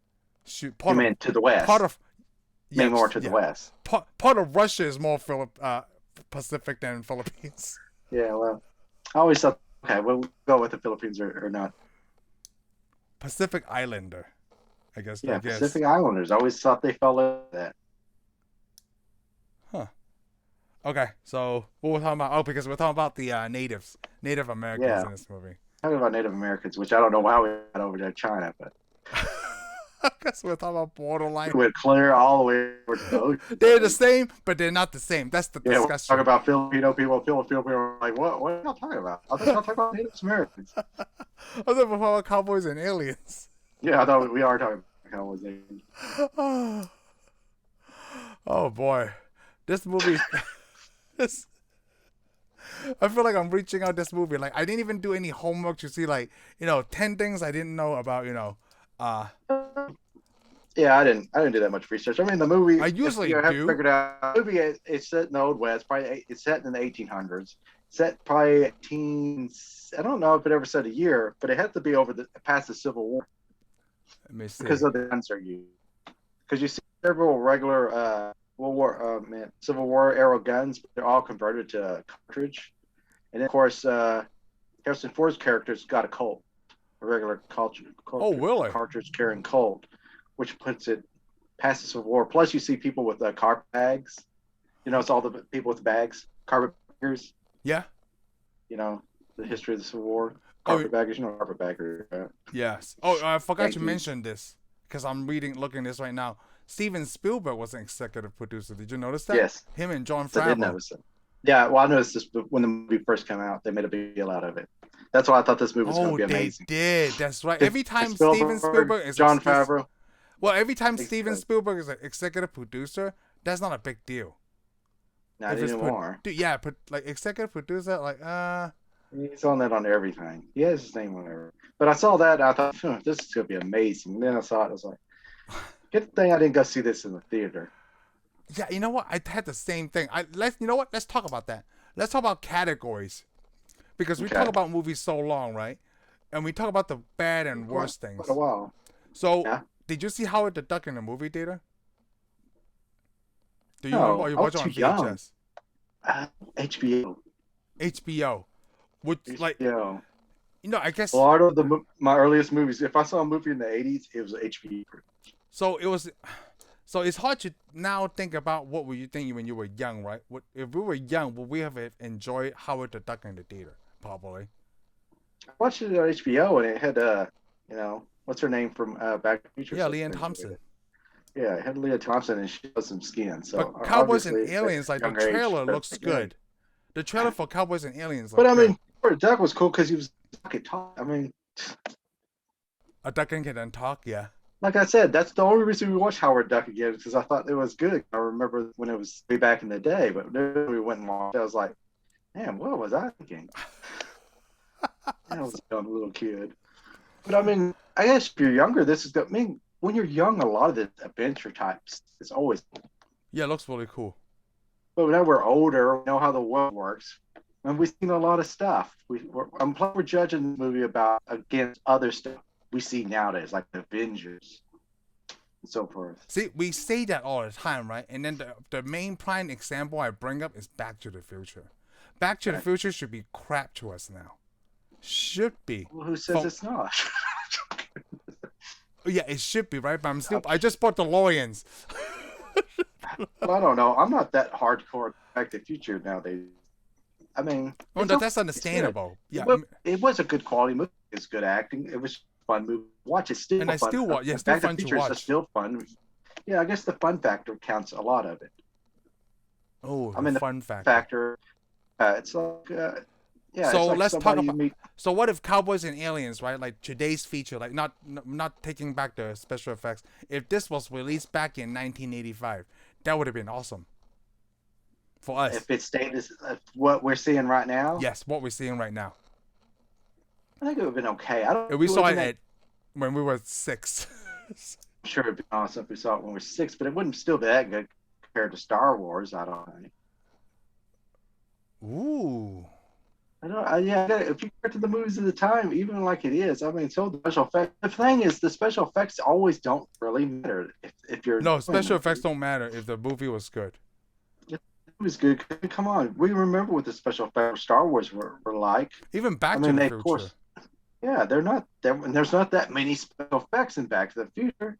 Shoot,
to the west? More to the west.
Part of Russia is more Pacific than Philippines.
Yeah, well, I always thought, okay, we'll go with the Philippines or not.
Pacific Islander. I guess.
Yeah, Pacific Islanders. I always thought they fell into that.
Huh. Okay, so what we're talking about? Oh, because we're talking about the Native Americans
Yeah,
in this movie.
talking about Native Americans, which I don't know how we got over to China, but
I guess we're talking about borderline.
we went clear all the way over to the ocean.
They're the same, but they're not the same. That's the
Yeah, we're
discussion.
talking about Filipino people. Filipino people are like, what are y'all talking about? I thought y'all talking about Native Americans.
I thought we were talking about Cowboys and Aliens.
Yeah, I thought we are talking about Cowboys.
Oh boy, this movie. this. I feel like I'm reaching out this movie. Like I didn't even do any homework to see 10 things I didn't know about.
Yeah, I didn't do that much research. I mean, the movie.
I usually
have
do.
Figured out. The movie it's set in the Old West. It's set in the 1800s. Set probably 18. I don't know if it ever said a year, but it had to be past the Civil War.
Let me see.
Because of the guns are used. Because you see several regular Civil War era guns, but they're all converted to cartridge. And then, of course, Harrison Ford's character's got a Colt, a regular cartridge carrying Colt, which puts it past the Civil War. Plus, you see people with carpet bags. It's all the people with bags, carpetbaggers.
Yeah.
The history of the Civil War. Carpetbaggers, carpetbaggers. Right?
Yes. Oh, I forgot to mention this because I'm looking this right now. Steven Spielberg was an executive producer. Did you notice that?
Yes.
Him and Jon Favreau.
I did notice it. Yeah, well, I noticed this when the movie first came out. They made a big deal out of it. That's why I thought this movie was going to be amazing.
They did. That's right. Every time Steven Spielberg is
Jon Favreau.
Well, every time Steven Spielberg is an executive producer, that's not a big deal.
Not anymore.
Executive producer,
He's on that on everything. He has his name on everything. But I saw that, and I thought, this is going to be amazing. And then I saw it, I was like, good thing I didn't go see this in the theater.
Yeah, you know what? I had the same thing. You know what? Let's talk about that. Let's talk about categories. Because we talk about movies so long, right? And we talk about the bad and worst things.
Quite a while.
So, Did you see Howard the Duck in the movie theater? Do you
know
what you watch on VHS?
HBO.
HBO. Which,
HBO.
I guess...
A lot of my earliest movies, if I saw a movie in the 80s, it was HBO.
So, it's hard to now think about what were you thinking when you were young, right? If we were young, would we have enjoyed Howard the Duck in the theater? Probably.
I watched it on HBO, and it had, what's her name from Back to the Future?
Yeah, Leanne Thompson.
Yeah, it had Leanne Thompson, and she has some skin. So,
but Cowboys and Aliens, the trailer looks good. The trailer for Cowboys and Aliens looks good.
But, I mean, Howard the Duck was cool because he was talk. I mean...
A duck can talk, yeah.
Like I said, that's the only reason we watched Howard Duck again, because I thought it was good. I remember when it was way back in the day, but then we went and watched it. I was like, man, what was I thinking? I was a young little kid. But I mean, I guess if you're younger, this is good. I mean, when you're young, a lot of the adventure types is always.
Yeah, it looks really cool.
But now we're older, we know how the world works, and we've seen a lot of stuff. We're judging the movie against other stuff we see nowadays, like the Avengers and so forth.
See, we say that all the time, right? And then the main prime example I bring up is Back to the Future. Back to the Future should be crap to us now. Should be.
Well, who says it's not?
Yeah, it should be, right? But I just bought DeLoreans.
Well, I don't know. I'm not that hardcore Back to the Future nowadays. I mean,
that's understandable. Yeah,
it was a good quality movie. It's good acting. It was fun movie. Watch it still.
And I
fun.
still watch. Yeah,
Back
still fun to watch.
Is still fun. Yeah, I guess the fun factor counts a lot of it.
Oh,
the
fun factor.
It's like, yeah.
So
like
let's talk about.
Meet...
So what if Cowboys and Aliens, right? Like today's feature, like not taking back the special effects. If this was released back in 1985, that would have been awesome. For us.
If it stayed as what we're seeing right now.
Yes, what we're seeing right now.
I think it would have been okay.
If we saw it when we were 6.
I'm sure it'd be awesome if we saw it when we were 6, but it wouldn't still be that good compared to Star Wars. I don't think.
Ooh.
If you compare to the movies of the time, even like it is, I mean, so the special effects. The thing is, the special effects always don't really matter if you're.
No, special effects don't matter if the movie was good.
It was good. Come on, we remember what the special effects of Star Wars were like.
Even Back to the Future.
Of course, yeah, they're not. There's not that many special effects in Back to the Future.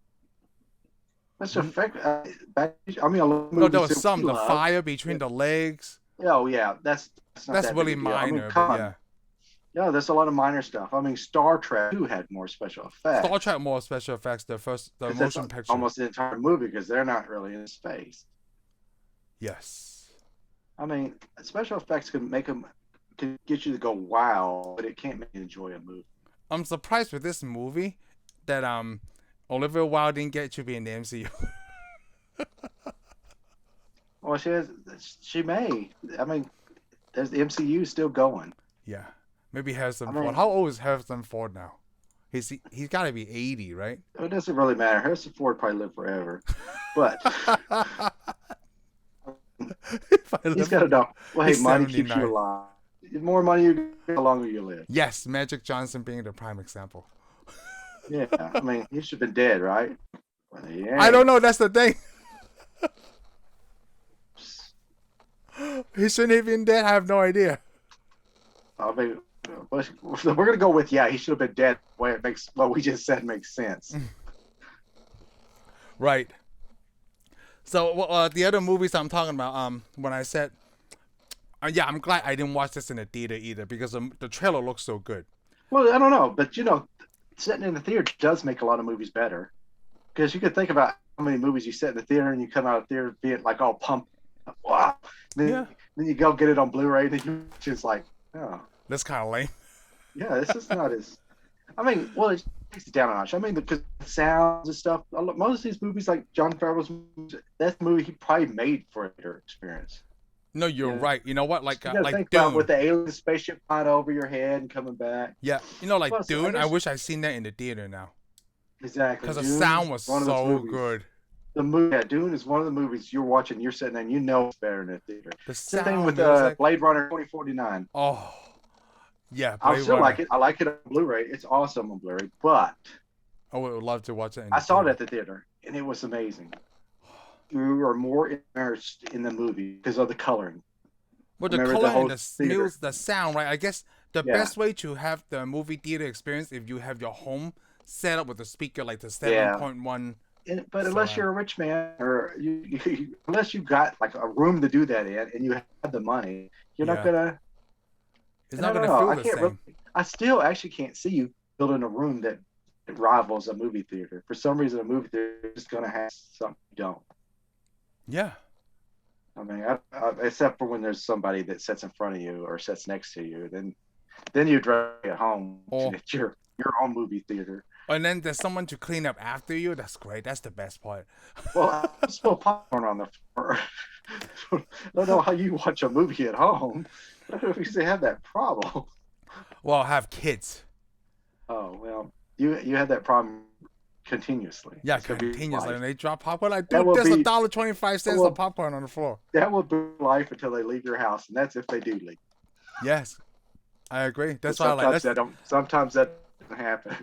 Special effect. I mean, a lot of
No, there
movies
was
that we
some the
love.
fire between the legs.
Oh yeah, that's not
That's
that big
really
a deal. I mean,
minor, but
come on.
yeah.
Yeah, there's a lot of minor stuff. I mean, Star Trek 2 had more special
Star
effects
Trek more special effects. The
because that's
motion picture.
almost the entire movie because they're not really in space.
Yes.
I mean, special effects can get you to go wow, but it can't make you enjoy a movie.
I'm surprised with this movie that Olivia Wilde didn't get to be in the MCU.
Well, she may. I mean, there's the MCU is still going.
Yeah. Maybe Harrison
I
Ford.
mean,
How old is Harrison Ford now? He's got to be 80, right?
it doesn't really matter. Harrison Ford probably lived forever, but he's got enough. Well, hey, money keeps you
79.
alive. The more money you get, the longer you live.
Yes, Magic Johnson being the prime example.
Yeah, I mean, he should have been dead, right? Well,
I don't know. That's the thing. He shouldn't have been dead. I have no idea.
I mean, we're gonna go with he should have been dead. The way it makes what we just said makes sense.
Right. So the other movies I'm talking about, when I said, yeah, I'm glad I didn't watch this in the theater either because the trailer looks so good.
Well, I don't know, but sitting in the theater does make a lot of movies better because you could think about how many movies you sit in the theater and you come out of the theater being like all pumped. Wow. Then you go get it on Blu-ray and you're just like, oh.
That's kind of lame.
Yeah, this is not as. I mean, well, it takes it down a notch. I mean, because the sounds and stuff. Most of these movies, like Jon Favreau's movies, that's the movie he probably made for a theater experience.
No, you're right. You know what? Like
think
Dune.
about with the alien spaceship flying over your head and coming back.
Yeah, like
Plus,
Dune. I wish I seen that in the theater now.
Exactly.
Because the sound was so good.
The movie, Dune is one of the movies you're watching. You're sitting there, and you know it's better in the theater.
The
Same thing with
music.
Blade Runner 2049.
Oh, yeah.
I still like it. I like it on Blu-ray. It's awesome on Blu-ray, but
I would love to watch it.
I saw it at the theater, and it was amazing. You are more immersed in the movie because of the coloring.
Well, the coloring, the sound, right? I guess the best way to have the movie theater experience if you have your home set up with a speaker like the 7.1.
But unless you're a rich man, or unless you got like a room to do that in, and you have the money, you're not gonna.
It's not gonna feel the same.
I still actually can't see you building a room that rivals a movie theater. For some reason, a movie theater is gonna have something you don't.
Yeah.
I mean, except for when there's somebody that sits in front of you or sits next to you, then you drive at home at your own movie theater.
And then there's someone to clean up after you. That's great. That's the best part.
Well, I spill popcorn on the floor. I don't know how you watch a movie at home. I don't know if you say have that problem.
Well, I have kids.
Oh, well, you have that problem continuously.
Yeah, continuously. And they drop popcorn. Like, dude, there's $1.25 of popcorn on the floor.
That will be life until they leave your house, and that's if they do leave.
Yes, I agree. That's why I like
that. Sometimes that doesn't happen.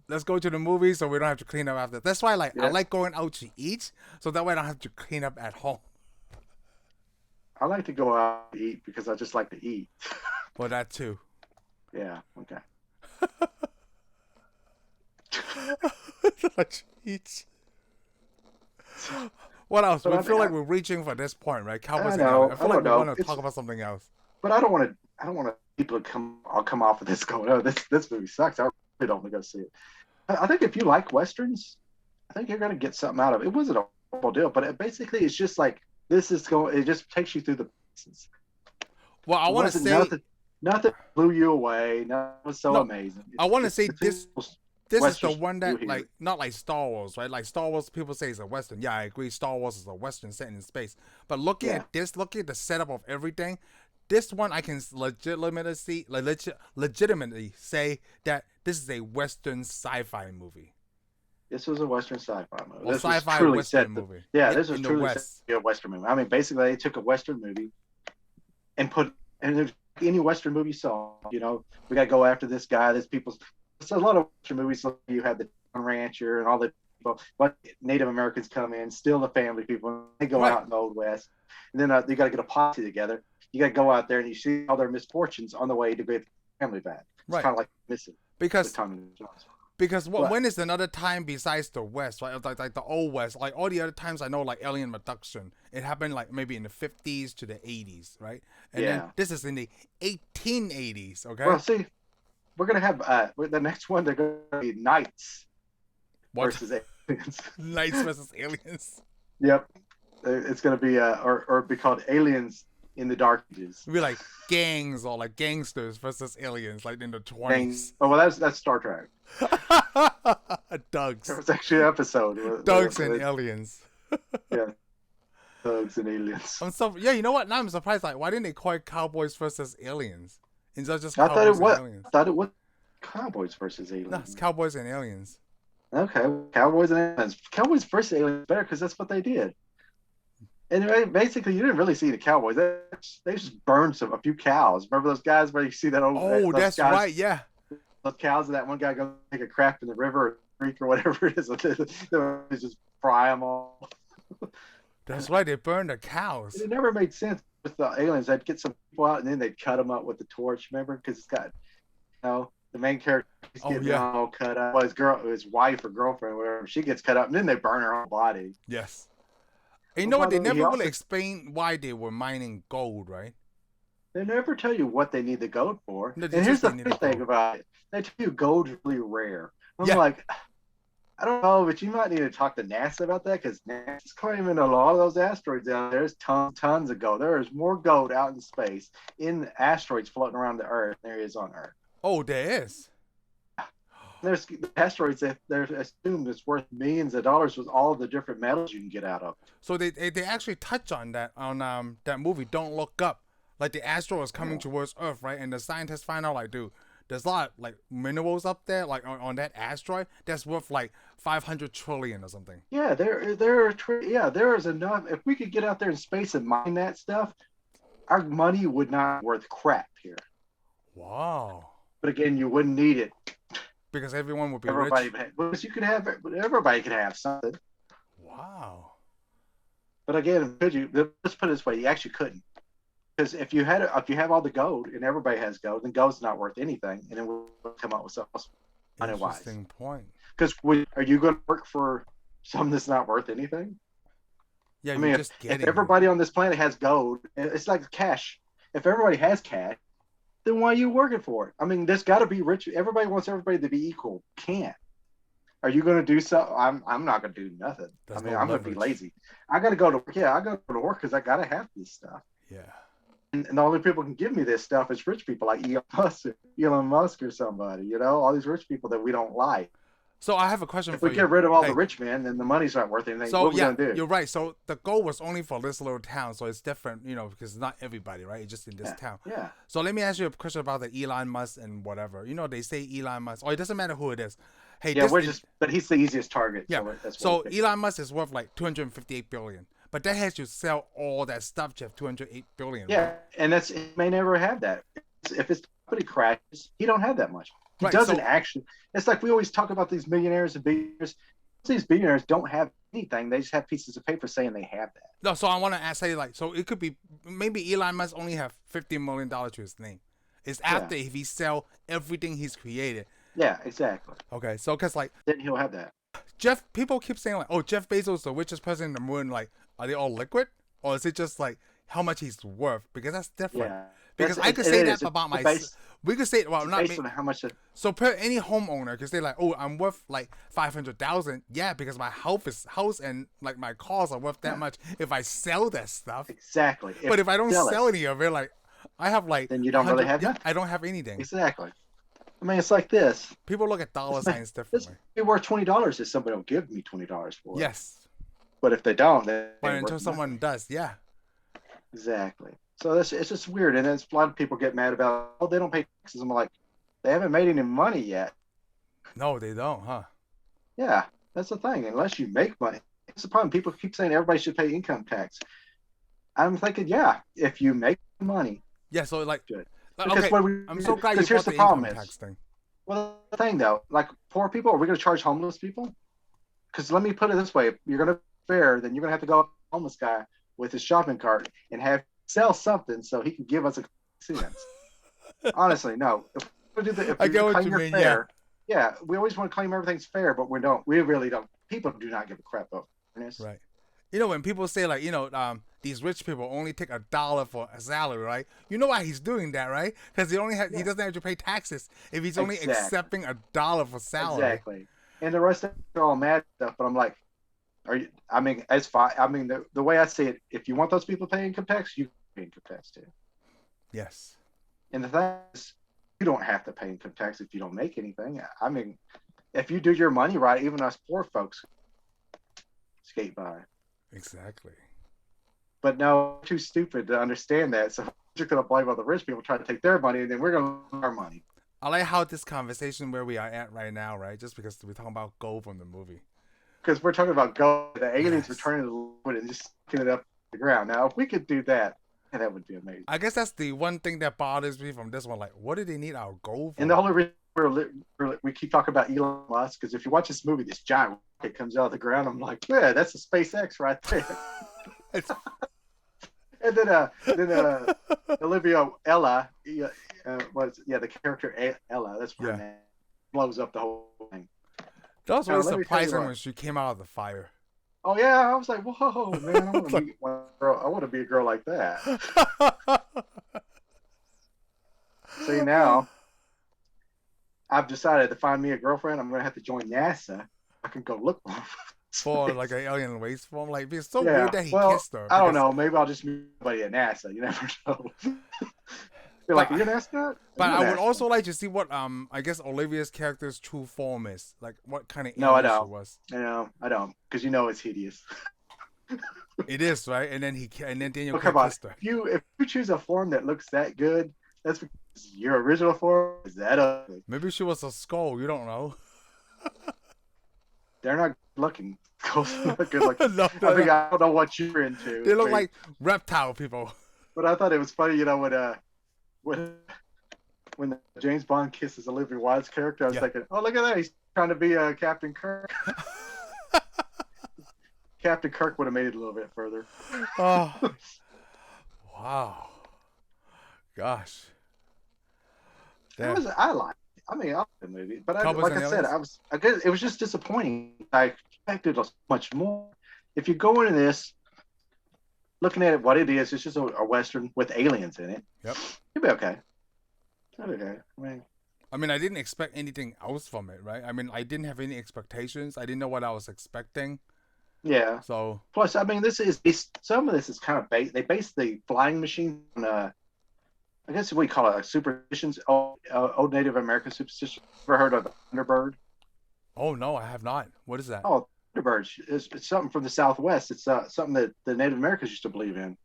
Let's go to the movies so we don't have to clean up after. That's why I like going out to eat, so that way I don't have to clean up at home.
I like to go out to eat because I just like to eat.
Well, that too.
Yeah. Okay.
What else? We feel like we're reaching for this point, right? Cowboys. I feel like we want to talk about something else.
But I don't want people to come. I'll come off of this going, oh, this movie sucks. I really don't want to go see it. I think if you like westerns, I think you're going to get something out of it. It wasn't a horrible deal, but it's just like this is going. It just takes you through the pieces.
Well, I want to say
nothing blew you away. Nothing was so amazing.
I want to say this is the one that not like Star Wars, right? Like Star Wars, people say it's a western. Yeah, I agree. Star Wars is a western set in space. But looking at the setup of everything, this one I can legitimately say that this is a western sci-fi movie.
This was a western sci-fi movie.
Well, sci-fi western movie.
Yeah, this was truly a western movie. I mean, basically, they took a western movie and any western movie you saw, we got to go after this guy. There's people. So a lot of western movies, you have the rancher and all the people, but Native Americans come in, steal the family people. They go out in the Old West, and then they got to get a posse together. You got to go out there and you see all their misfortunes on the way to get the family back. It's kind of like missing
because Because when is another time besides the West, right? Like the old West, like all the other times I know, like alien abduction, it happened like maybe in the 50s to the 80s, right? And then this is in the 1880s, okay?
Well, see, we're gonna have the next one. They're gonna be knights versus aliens.
Knights versus aliens.
Yep, it's gonna be or be called aliens in the dark ages.
It'd be like gangs or like gangsters versus aliens, like in the 20s.
Oh well, that's Star Trek.
Dogs.
There was actually an episode.
Dogs and aliens.
Yeah. Dogs and aliens.
You know what? Now I'm surprised. Like, why didn't they call it Cowboys versus Aliens instead of just
I
Cowboys and Aliens?
I thought it was Cowboys versus Aliens.
No, it's Cowboys and Aliens.
Okay, Cowboys and Aliens. Cowboys versus Aliens better because that's what they did. Anyway, basically, you didn't really see the Cowboys. They just burned a few cows. Remember those guys where you see that old?
Oh, that's guys, right. Yeah.
Those cows and that one guy goes take a crap in the river or creek or whatever it is. They just fry them all.
That's right. They burned the cows.
It never made sense with the aliens. They'd get some people out and then they'd cut them up with the torch. Remember, because it's got, the main character is getting all cut up. Well, his wife or girlfriend, or whatever, she gets cut up and then they burn her own body.
Yes. And you know what? They never really explain why they were mining gold, right?
They never tell you what they need the gold for. No, and here's the thing about it. They tell you gold's really rare. I'm like, I don't know, but you might need to talk to NASA about that because NASA's claiming a lot of those asteroids out there. There's tons of gold. There is more gold out in space in asteroids floating around the Earth than there is on Earth.
Oh, there is.
There's asteroids that they're assumed it's worth millions of dollars with all the different metals you can get out of.
So they actually touch on that on that movie Don't Look Up. Like the asteroid is coming towards Earth, right? And the scientists find out, like, dude, there's a lot of, like, minerals up there, like on that asteroid that's worth like 500 trillion or something.
Yeah, there is enough. If we could get out there in space and mine that stuff, our money would not be worth crap here.
Wow.
But again, you wouldn't need it.
Because everyone would be rich.
Because everybody could have something.
Wow.
But again, let's put it this way: you actually couldn't, because if you have all the gold and everybody has gold, then gold's not worth anything, and then we'll come up with something else.
Interesting point.
Because are you going to work for something that's not worth anything?
Yeah, I mean, if
everybody on this planet has gold, it's like cash. If everybody has cash, then why are you working for it? I mean, there's got to be rich. Everybody wants everybody to be equal. Can't. Are you going to do something? I'm not going to do nothing. I'm going to be lazy. I got to go to work. Yeah, I got to go to work because I got to have this stuff.
Yeah.
And the only people who can give me this stuff is rich people like Elon Musk or somebody. All these rich people that we don't like.
So I have a question
for you. If we get rid of all the rich men, then the money's not worth anything.
So
what are we going to do?
You're right. So the goal was only for this little town. So it's different, because it's not everybody, right? It's just in this town.
Yeah.
So let me ask you a question about the Elon Musk and whatever. They say Elon Musk. It doesn't matter who it is. Hey,
but he's the easiest target.
Yeah. So Elon Musk is worth like 258 billion. But that has to sell all that stuff to have 208 billion.
Yeah.
Right?
And it may never have that. If his company crashes, he don't have that much. He doesn't actually. It's like we always talk about these millionaires and billionaires. These billionaires don't have anything. They just have pieces of paper saying they have that.
No, so I want to say, like, so it could be maybe Elon Musk only have $50 million to his name. It's after if he sell everything he's created.
Yeah, exactly.
Okay, so because like
then he'll have that.
People keep saying like, oh, Jeff Bezos is the richest person in the moon. Like, are they all liquid, or is it just like how much he's worth? Because that's different. Yeah. Because I could say that about myself. We could say, well, not
based on how much.
So per any homeowner could say like, oh, I'm worth like 500,000. Yeah, because my house and like my cars are worth that much if I sell that stuff.
Exactly.
But if I don't sell any of it, like I have like,
then you don't really have that.
I don't have anything.
Exactly. I mean, it's like this.
People look at dollar signs differently.
It's worth $20 if somebody will give me $20 for it.
Yes.
But if they don't, then
but until someone does, yeah.
Exactly. So it's just weird, and then a lot of people get mad about, they don't pay taxes. I'm like, they haven't made any money yet.
No, they don't, huh?
Yeah, that's the thing. Unless you make money, it's the problem. People keep saying everybody should pay income tax. I'm thinking, if you make money,
so like,
good.
Okay, I'm so glad you brought the income tax thing.
Well, the thing though, like poor people, are we going to charge homeless people? Because let me put it this way: if you're going to fair, then you're going to have to go up to a homeless guy with his shopping cart and have sell something so he can give us a cents. Honestly, no. If
I get what you mean.
Yeah, we always want to claim everything's fair, but we don't. We really don't. People do not give a crap about fairness.
Right. When people say like, these rich people only take $1 for a salary, right? You know why he's doing that, right? Because he
Yeah,
doesn't have to pay taxes if he's only
exactly,
accepting $1 for salary.
exactly. And the rest of it are all mad stuff. But I'm like, are you? I mean, it's fine. I mean, the way I see it, if you want those people paying income tax, you pay income tax too.
Yes.
And the thing is, you don't have to pay income tax if you don't make anything. I mean, if you do your money right, even us poor folks skate by.
Exactly.
But no, we're too stupid to understand that. So we're just going to blame all the rich people trying to take their money, and then we're going to lose our money.
I like how this conversation where we are at right now, right? Just because we're talking about gold from the movie.
Because we're talking about gold, the aliens
Yes.
returning to the wood and just sticking it up the ground. Now, if we could do that, that would be amazing.
I guess that's the one thing that bothers me from this one. Like, what do they need our gold for?
And the only reason we keep talking about Elon Musk, because if you watch this movie, this giant rocket comes out of the ground. I'm like, yeah, that's a SpaceX right there. And then Olivia Ella, the character Ella, that's her name, blows up the whole thing.
That was really
let me tell you
surprising
what.
when she came out of the fire.
Oh yeah, I was like, whoa, man, I want to meet one girl. I want to be a girl like that. See, now I've decided to find me a girlfriend. I'm gonna have to join NASA. I can go look
For like an alien race form. Like, it's so
yeah.
weird that he
Well,
kissed her.
I don't know. Maybe I'll just meet somebody at NASA. You never know. You're like, are you an astronaut?
But I would also like to see what I guess Olivia's character's true form is. Like, what kind of
No, I
alien she
don't.
was.
No, I don't, because it's hideous.
It is, right? And then Daniel
Come on.
kissed her.
If you choose a form that looks that good, that's because your original form is that ugly.
Maybe she was a skull. You don't know.
They're not looking. Not good looking.
No,
I don't know what you're into.
They look like reptile people.
But I thought it was funny, when James Bond kisses Olivia Wilde's character, I was thinking, oh, look at that. He's trying to be Captain Kirk. Captain Kirk would have made it a little bit further.
Oh, wow. Gosh.
I liked it. I mean, I liked the movie. But
Cowboys
like I said,
Aliens?
I guess it was just disappointing. I expected much more. If you go into this looking at it, what it is, it's just a Western with aliens in it.
Yep.
You'll be okay. Okay.
I mean, I didn't expect anything else from it, right? I mean, I didn't have any expectations. I didn't know what I was expecting.
Yeah.
So.
Plus, I mean, some of this is kind of they base the flying machine on I guess we call it superstitions, old Native American superstition. Ever heard of the Thunderbird?
Oh no, I have not. What is that?
Oh, Thunderbird. It's something from the Southwest. It's something that the Native Americans used to believe in.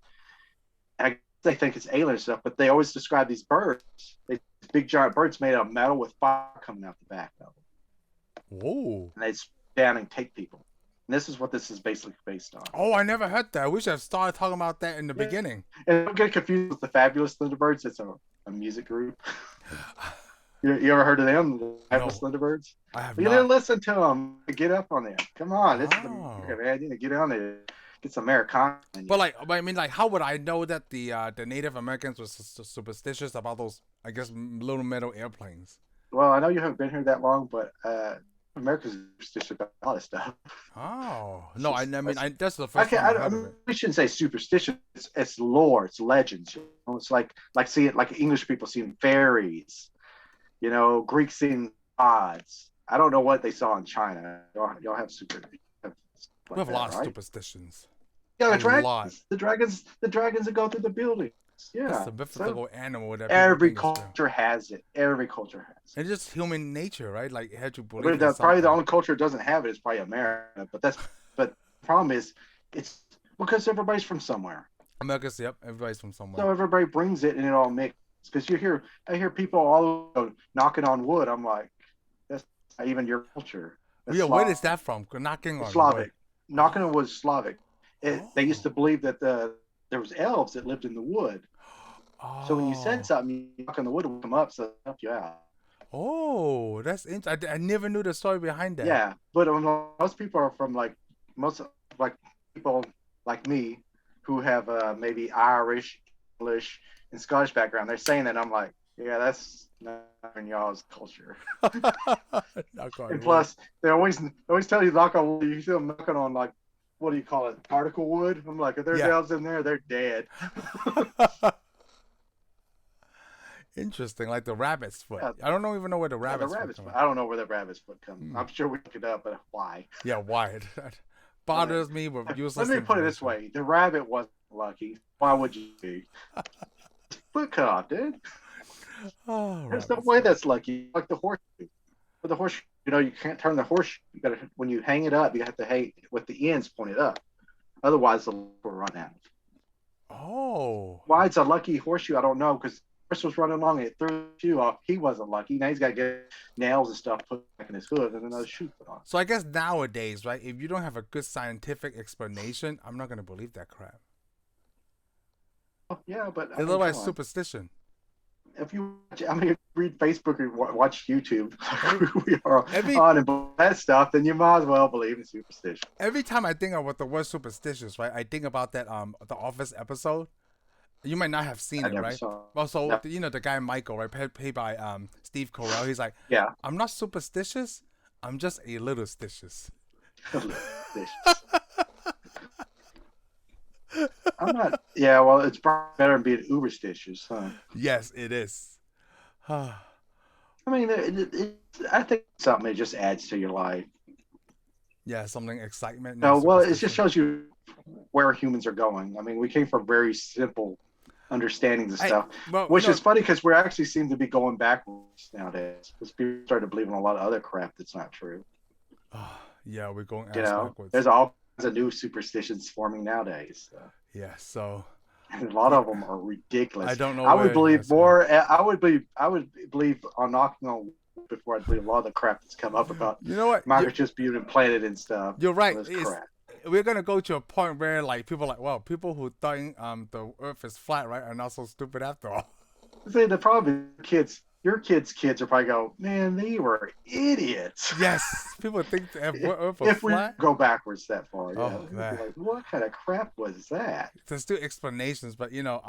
They think it's alien stuff, but they always describe these birds. These big giant birds made of metal with fire coming out the back of them.
Whoa.
And they'd down and take people. And this is what this is basically based on.
Oh, I never heard that. We should have started talking about that in the beginning.
And don't get confused with the Fabulous Thunderbirds. It's a music group. You ever heard of them, the Fabulous Thunderbirds?
I have
not. You didn't listen to them. Get up on them. Come on. This is America, man. You need to get on there. Get some Americana.
But I mean, how would I know that the Native Americans were superstitious about those, I guess, little metal airplanes?
Well, I know you haven't been here that long, but America's superstitious about a lot of stuff.
Oh no! I mean, that's the first time I heard of it.
We shouldn't say superstition. It's lore. It's legends. It's like English people seeing fairies. Greeks seeing gods. I don't know what they saw in China. Y'all have
We have a lot of superstitions.
Yeah, the dragons that go through the buildings. Yeah,
it's a mythical animal that
every culture has it. Every culture has it.
It's just human nature, right? Like, had you believe.
Probably the only culture that doesn't have it is probably America. But the problem is, it's because everybody's from somewhere.
America's everybody's from somewhere.
So everybody brings it and it all mixes. Because I hear people all over knocking on wood. I'm like, that's not even your culture.
Yeah, where is that from? Knocking on
Slavic.
wood.
Knocking on wood is Slavic. They used to believe that there was elves that lived in the wood. Oh. So when you said something, you knock on the wood would come up so help you out.
Oh, that's interesting. I never knew the story behind that.
Yeah, but most people are from people like me who have maybe Irish, English, and Scottish background. They're saying that I'm like, yeah, that's not in y'all's culture.
Knock on
And
wood.
plus, they always tell you knock on wood. You see them knocking on like, what do you call it, particle wood? I'm like, if their
Yeah.
nails in there, they're dead.
Interesting, like the rabbit's foot.
Yeah,
I don't even know where the
yeah, the
rabbit's foot
rabbit's
comes
foot.
from.
I don't know where the rabbit's foot comes. I'm sure we looked it up, but why?
Yeah, why? That bothers me with
Let
useless
me put it this
information.
way: the rabbit wasn't lucky. Why would you be? Foot cut off, dude.
Oh,
There's no
rabbit's
way
foot.
that's lucky. Like the horseshoe. For the horseshoe, you can't turn the horseshoe. You gotta, when you hang it up, you have to hang with the ends pointed up. Otherwise, the will run out.
Oh.
Why it's a lucky horseshoe, I don't know, because horse was running along and it threw the shoe off. He wasn't lucky. Now he's got to get nails and stuff put back in his hood and another shoe put on.
So I guess nowadays, right, if you don't have a good scientific explanation, I'm not going to believe that crap.
Oh, yeah, but
It's like superstition.
if you read Facebook or watch YouTube, we are
Every-
on and that stuff, then you might as well believe in superstition.
Every time I think about the word superstitious, right, I think about that the Office episode. You might not have seen
I
it,
never
right?
saw it.
Also,
No.
you know the guy Michael, right, played by Steve Carell. He's like,
Yeah.
I'm not superstitious. I'm just a little stitious.
I'm not. Yeah, well, it's probably better than being uberstitious, huh?
Yes, it is.
I mean, I think something that just adds to your life.
Yeah, something excitement.
No, well, it
superstition.
just shows you where humans are going. I mean, we came from very simple understandings of stuff, which is funny because we actually seem to be going backwards nowadays. Because people started believing a lot of other crap that's not true.
Yeah, we're going
backwards. There's all kinds of new superstitions forming nowadays. So.
Yeah, so
and a lot of them are ridiculous.
I don't know.
I would believe more. I would believe on knocking on wood before I believe a lot of the crap that's come up about.
You know what?
Microchips being implanted and stuff.
You're right.
Crap.
We're gonna go to a point where like people are like, well, people who think the Earth is flat, right, are not so stupid after all.
See, the problem is your kids are probably go, man, they were idiots.
Yes, people think the Earth was
if
flat.
We go backwards that far, yeah.
Oh man,
like, what kind of crap was that?
There's still explanations, but you know,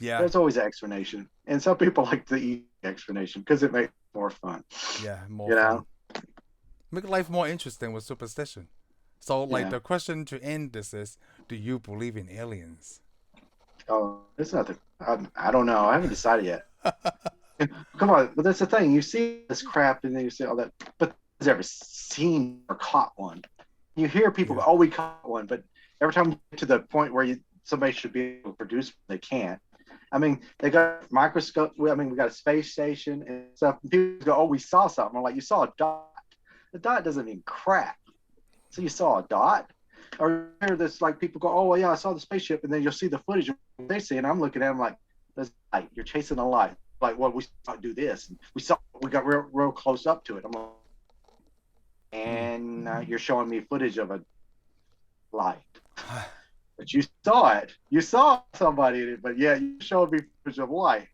yeah.
There's always an explanation, and some people like the easy explanation because it makes it more fun.
Yeah, more.
You know,
make life more interesting with superstition. So, like, the question to end this is: do you believe in aliens?
Oh, it's nothing. I don't know. I haven't decided yet. Come on, but that's the thing. You see this crap, and then you say all that, but has ever seen or caught one? You hear people go, "Oh, we caught one," but every time you get to the point where somebody should be able to produce, they can't. I mean, they got microscope. I mean, we got a space station and stuff. And people go, "Oh, we saw something." I'm like, "You saw a dot? The dot doesn't mean crap." So you saw a dot, or hear this like people go, "Oh, well, yeah, I saw the spaceship," and then you'll see the footage of what they see, and I'm looking at them like, "There's light. You're chasing a light." Like, well, we saw it do this, and we got real close up to it. I'm like, and you're showing me footage of a light. But you saw it. You saw somebody in it, but yeah, you showed me footage of light.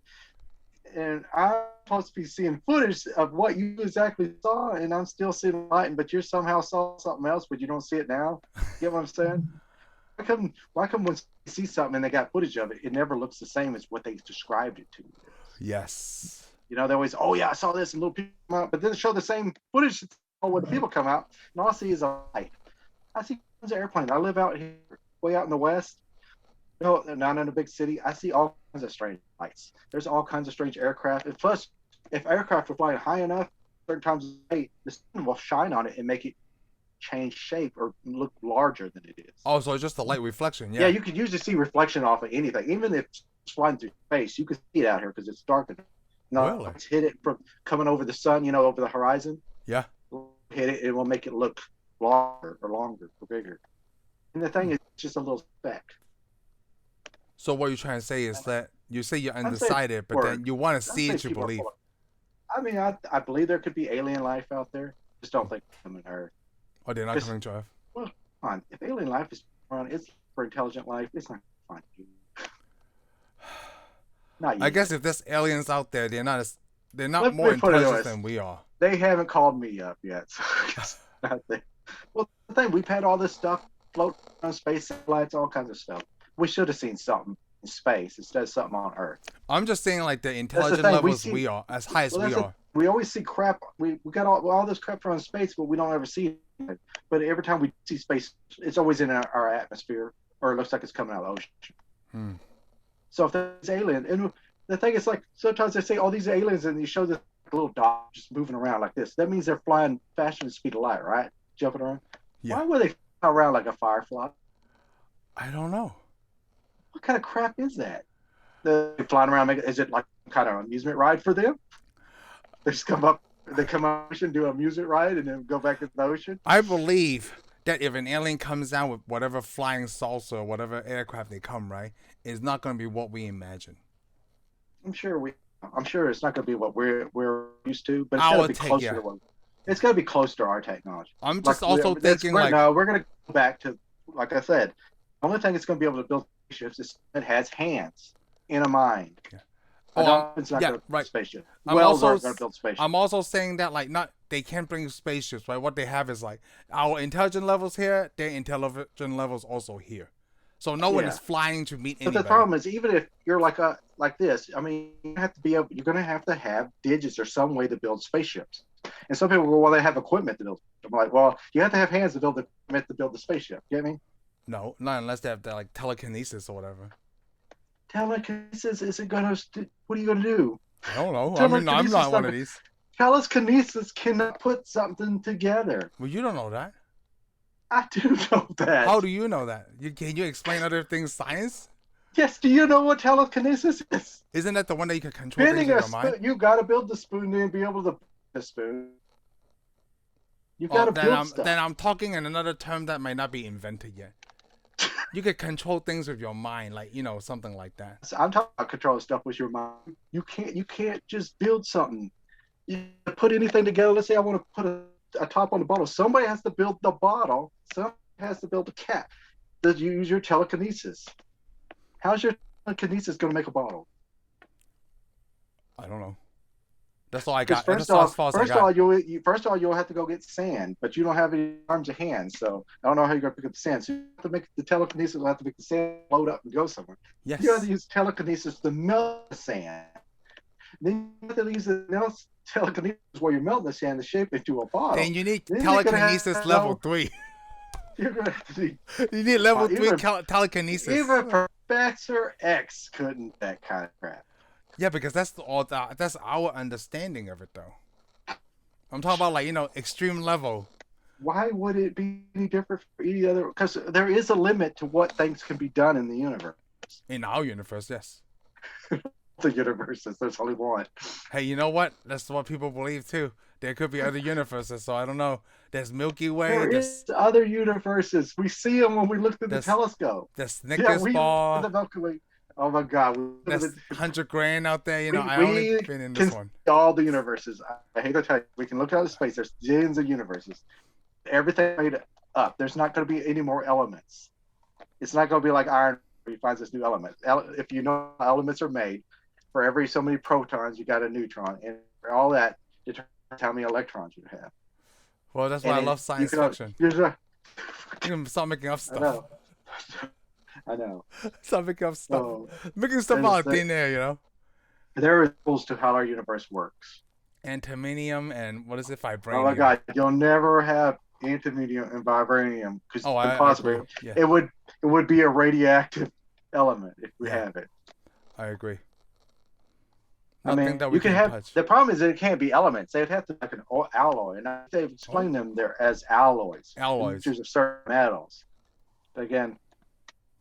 And I'm supposed to be seeing footage of what you exactly saw, and I'm still seeing light, but you somehow saw something else, but you don't see it now. Get what I'm saying? Why come when you see something and they got footage of it, it never looks the same as what they described it to you?
Yes.
You know, they always, oh yeah, I saw this, and little people come out, but then they show the same footage when the people come out, and all I see is a light. I see tons of airplanes. I live out here, way out in the West. No, not in a big city. I see all kinds of strange lights. There's all kinds of strange aircraft. And plus, if aircraft are flying high enough, certain times of the day, the sun will shine on it and make it change shape or look larger than it is.
Oh, so it's just a light reflection, yeah.
Yeah, you could usually see reflection off of anything. Even if it's flying through space, you can see it out here because it's dark enough. No,
really?
It's hit it from coming over the sun, you know, over the horizon.
Yeah.
Hit it, it will make it look longer or bigger. And the thing is, it's just a little speck.
So what you're trying to say is that you say you're undecided, but then you want to see it to believe.
I mean, I believe there could be alien life out there. Just don't think they're coming to Earth.
Oh, they're not coming to Earth?
Well, come on. If alien life is around, it's for intelligent life. It's not fun. Not
I guess if there's aliens out there, they're not
Let
more
me put it
intelligent
this.
than we are.
They haven't called me up yet. So it's not there. Well, the thing, we've had all this stuff float on space satellites, all kinds of stuff. We should have seen something in space. It does something on Earth.
I'm just saying, like, the
That's the
intelligent
thing.
levels we are, as high as
Well,
we
that's
are.
we always see crap. We got all this crap from space, but we don't ever see it. But every time we see space, it's always in our atmosphere, or it looks like it's coming out of the ocean. So if there's alien, and the thing is, like, sometimes they say, "Oh, these aliens," and you show this little dot just moving around like this. That means they're flying faster than the speed of light, right? Jumping around.
Yeah.
Why would they fly around like a firefly?
I don't know.
What kind of crap is that? They're flying around. Is it like kind of amusement ride for them? They just come up and do an amusement ride and then go back into the ocean.
I believe that if an alien comes down with whatever flying salsa or whatever aircraft they come, right, it's not going to be what we imagine.
I'm sure it's not going to be what we're used to, but it's got to be closer to what. It's got to be close to our technology.
I'm just also thinking, like,
no, we're going to go back to, like I said, the only thing it's going to be able to build spaceships is it has hands in a mind.
Yeah.
It's not going to build spaceships.
I'm
Wells aren't going to build spaceships.
I'm also saying that, like, they can't bring spaceships, right? What they have is, like, our intelligence levels here, their intelligence levels also here. So no one is flying to meet anybody.
But the problem is, even if you're like this, I mean, you're going to have to have digits or some way to build spaceships. And some people go, well, they have equipment to build. I'm like, well, you have to have hands to build the equipment to build the spaceship. Get me?
No, not unless they have like telekinesis or whatever.
Telekinesis isn't going to. What are you going to do?
I don't know. I'm not one of these.
Telekinesis cannot put something together.
Well, you don't know that.
I do know that.
How do you know that? Can you explain other things science?
Yes. Do you know what telekinesis is?
Isn't that the one that you can control things in your mind?
You got to build the spoon and be able to build the spoon. You got to build stuff.
Then I'm talking in another term that might not be invented yet. You can control things with your mind, like, something like that.
So I'm talking about controlling stuff with your mind. You can't just build something. You put anything together. Let's say I want to put a top on the bottle. Somebody has to build the bottle. Somebody has to build the cap. Does you use your telekinesis? How's your telekinesis going to make a bottle?
I don't know. That's all I got.
First of all, you'll have to go get sand, but you don't have any arms or hands, so I don't know how you're going to pick up the sand. So you have to make the telekinesis. Will have to make the sand float up and go somewhere.
Yes.
You have to use telekinesis to melt the sand. Then you have to use the telekinesis where you're melting the sand to shape it into a bottle.
Then you need telekinesis level 3.
You're going to have to
you need level 3 telekinesis.
Even Professor X couldn't that kind of crap.
Yeah, because that's our understanding of it, though. I'm talking about, like, extreme level.
Why would it be any different for any other? Because there is a limit to what things can be done in the universe.
In our universe, yes.
The universes, there's only one.
Hey, you know what? That's what people believe too. There could be other universes, so I don't know. There's Milky Way.
There's other universes. We see them when we look through the telescope.
There's Snickers bar.
The Milky Way. Oh my God!
That's $100,000 out there. I only been in this one.
All the universes. I hate to tell you, we can look out of space. There's zillions of universes. Everything made up. There's not going to be any more elements. It's not going to be like iron. Where he finds this new element. If you know how elements are made, for every so many protons, you got a neutron, and for all that determines how many electrons you have.
Well, that's why I love science fiction. You can start making up stuff.
I know.
Stop making up stuff. Making stuff out of thin air,
There are rules to how our universe works.
Antimonium and what is it? Vibranium.
Oh my God! You'll never have antimonium and vibranium because possibly it would be a radioactive element if we have it.
I agree.
Nothing that we can have. Touch. The problem is that it can't be elements. They'd have to be like an alloy, and they've explained them there as alloys. Features of certain metals. But again,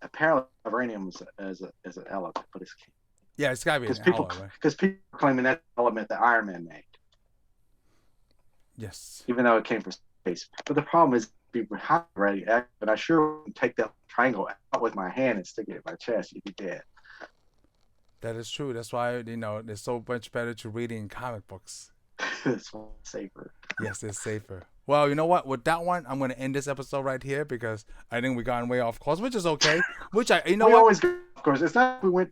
apparently vibranium is an element, but it's
got to be an alloy, right?
Because people are claiming that element that Iron Man made.
Yes.
Even though it came from space, but the problem is people have radioactive, and I sure wouldn't take that triangle out with my hand and stick it in my chest. You'd be dead.
That is true. That's why it's so much better to read in comic books.
It's safer.
Yes, it's safer. Well, you know what? With that one, I'm going to end this episode right here because I think we got way off course, which is okay. Always
go off course. It's not. We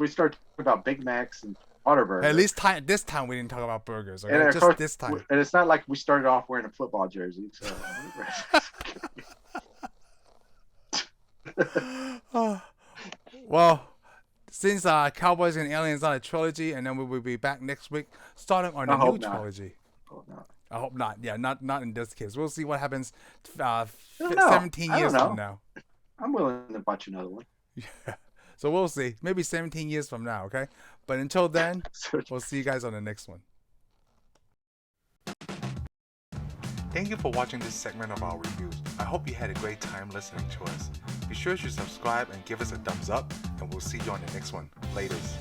start talking about Big Macs and Whataburger.
At least this time we didn't talk about burgers. Okay?
And
just course, this time.
And it's not like we started off wearing a football jersey. So.
Well, since Cowboys and Aliens on a trilogy, and then we will be back next week starting on
I
a new
hope not.
trilogy.
Oh, no.
I hope not. Yeah, not in this case. We'll see what happens.
I don't know.
17
I
years
don't know.
from now.
I'm willing to watch another one.
Yeah. So we'll see. Maybe 17 years from now. Okay. But until then, we'll see you guys on the next one. Thank you for watching this segment of our reviews. I hope you had a great time listening to us. Be sure to subscribe and give us a thumbs up, and we'll see you on the next one. Laters.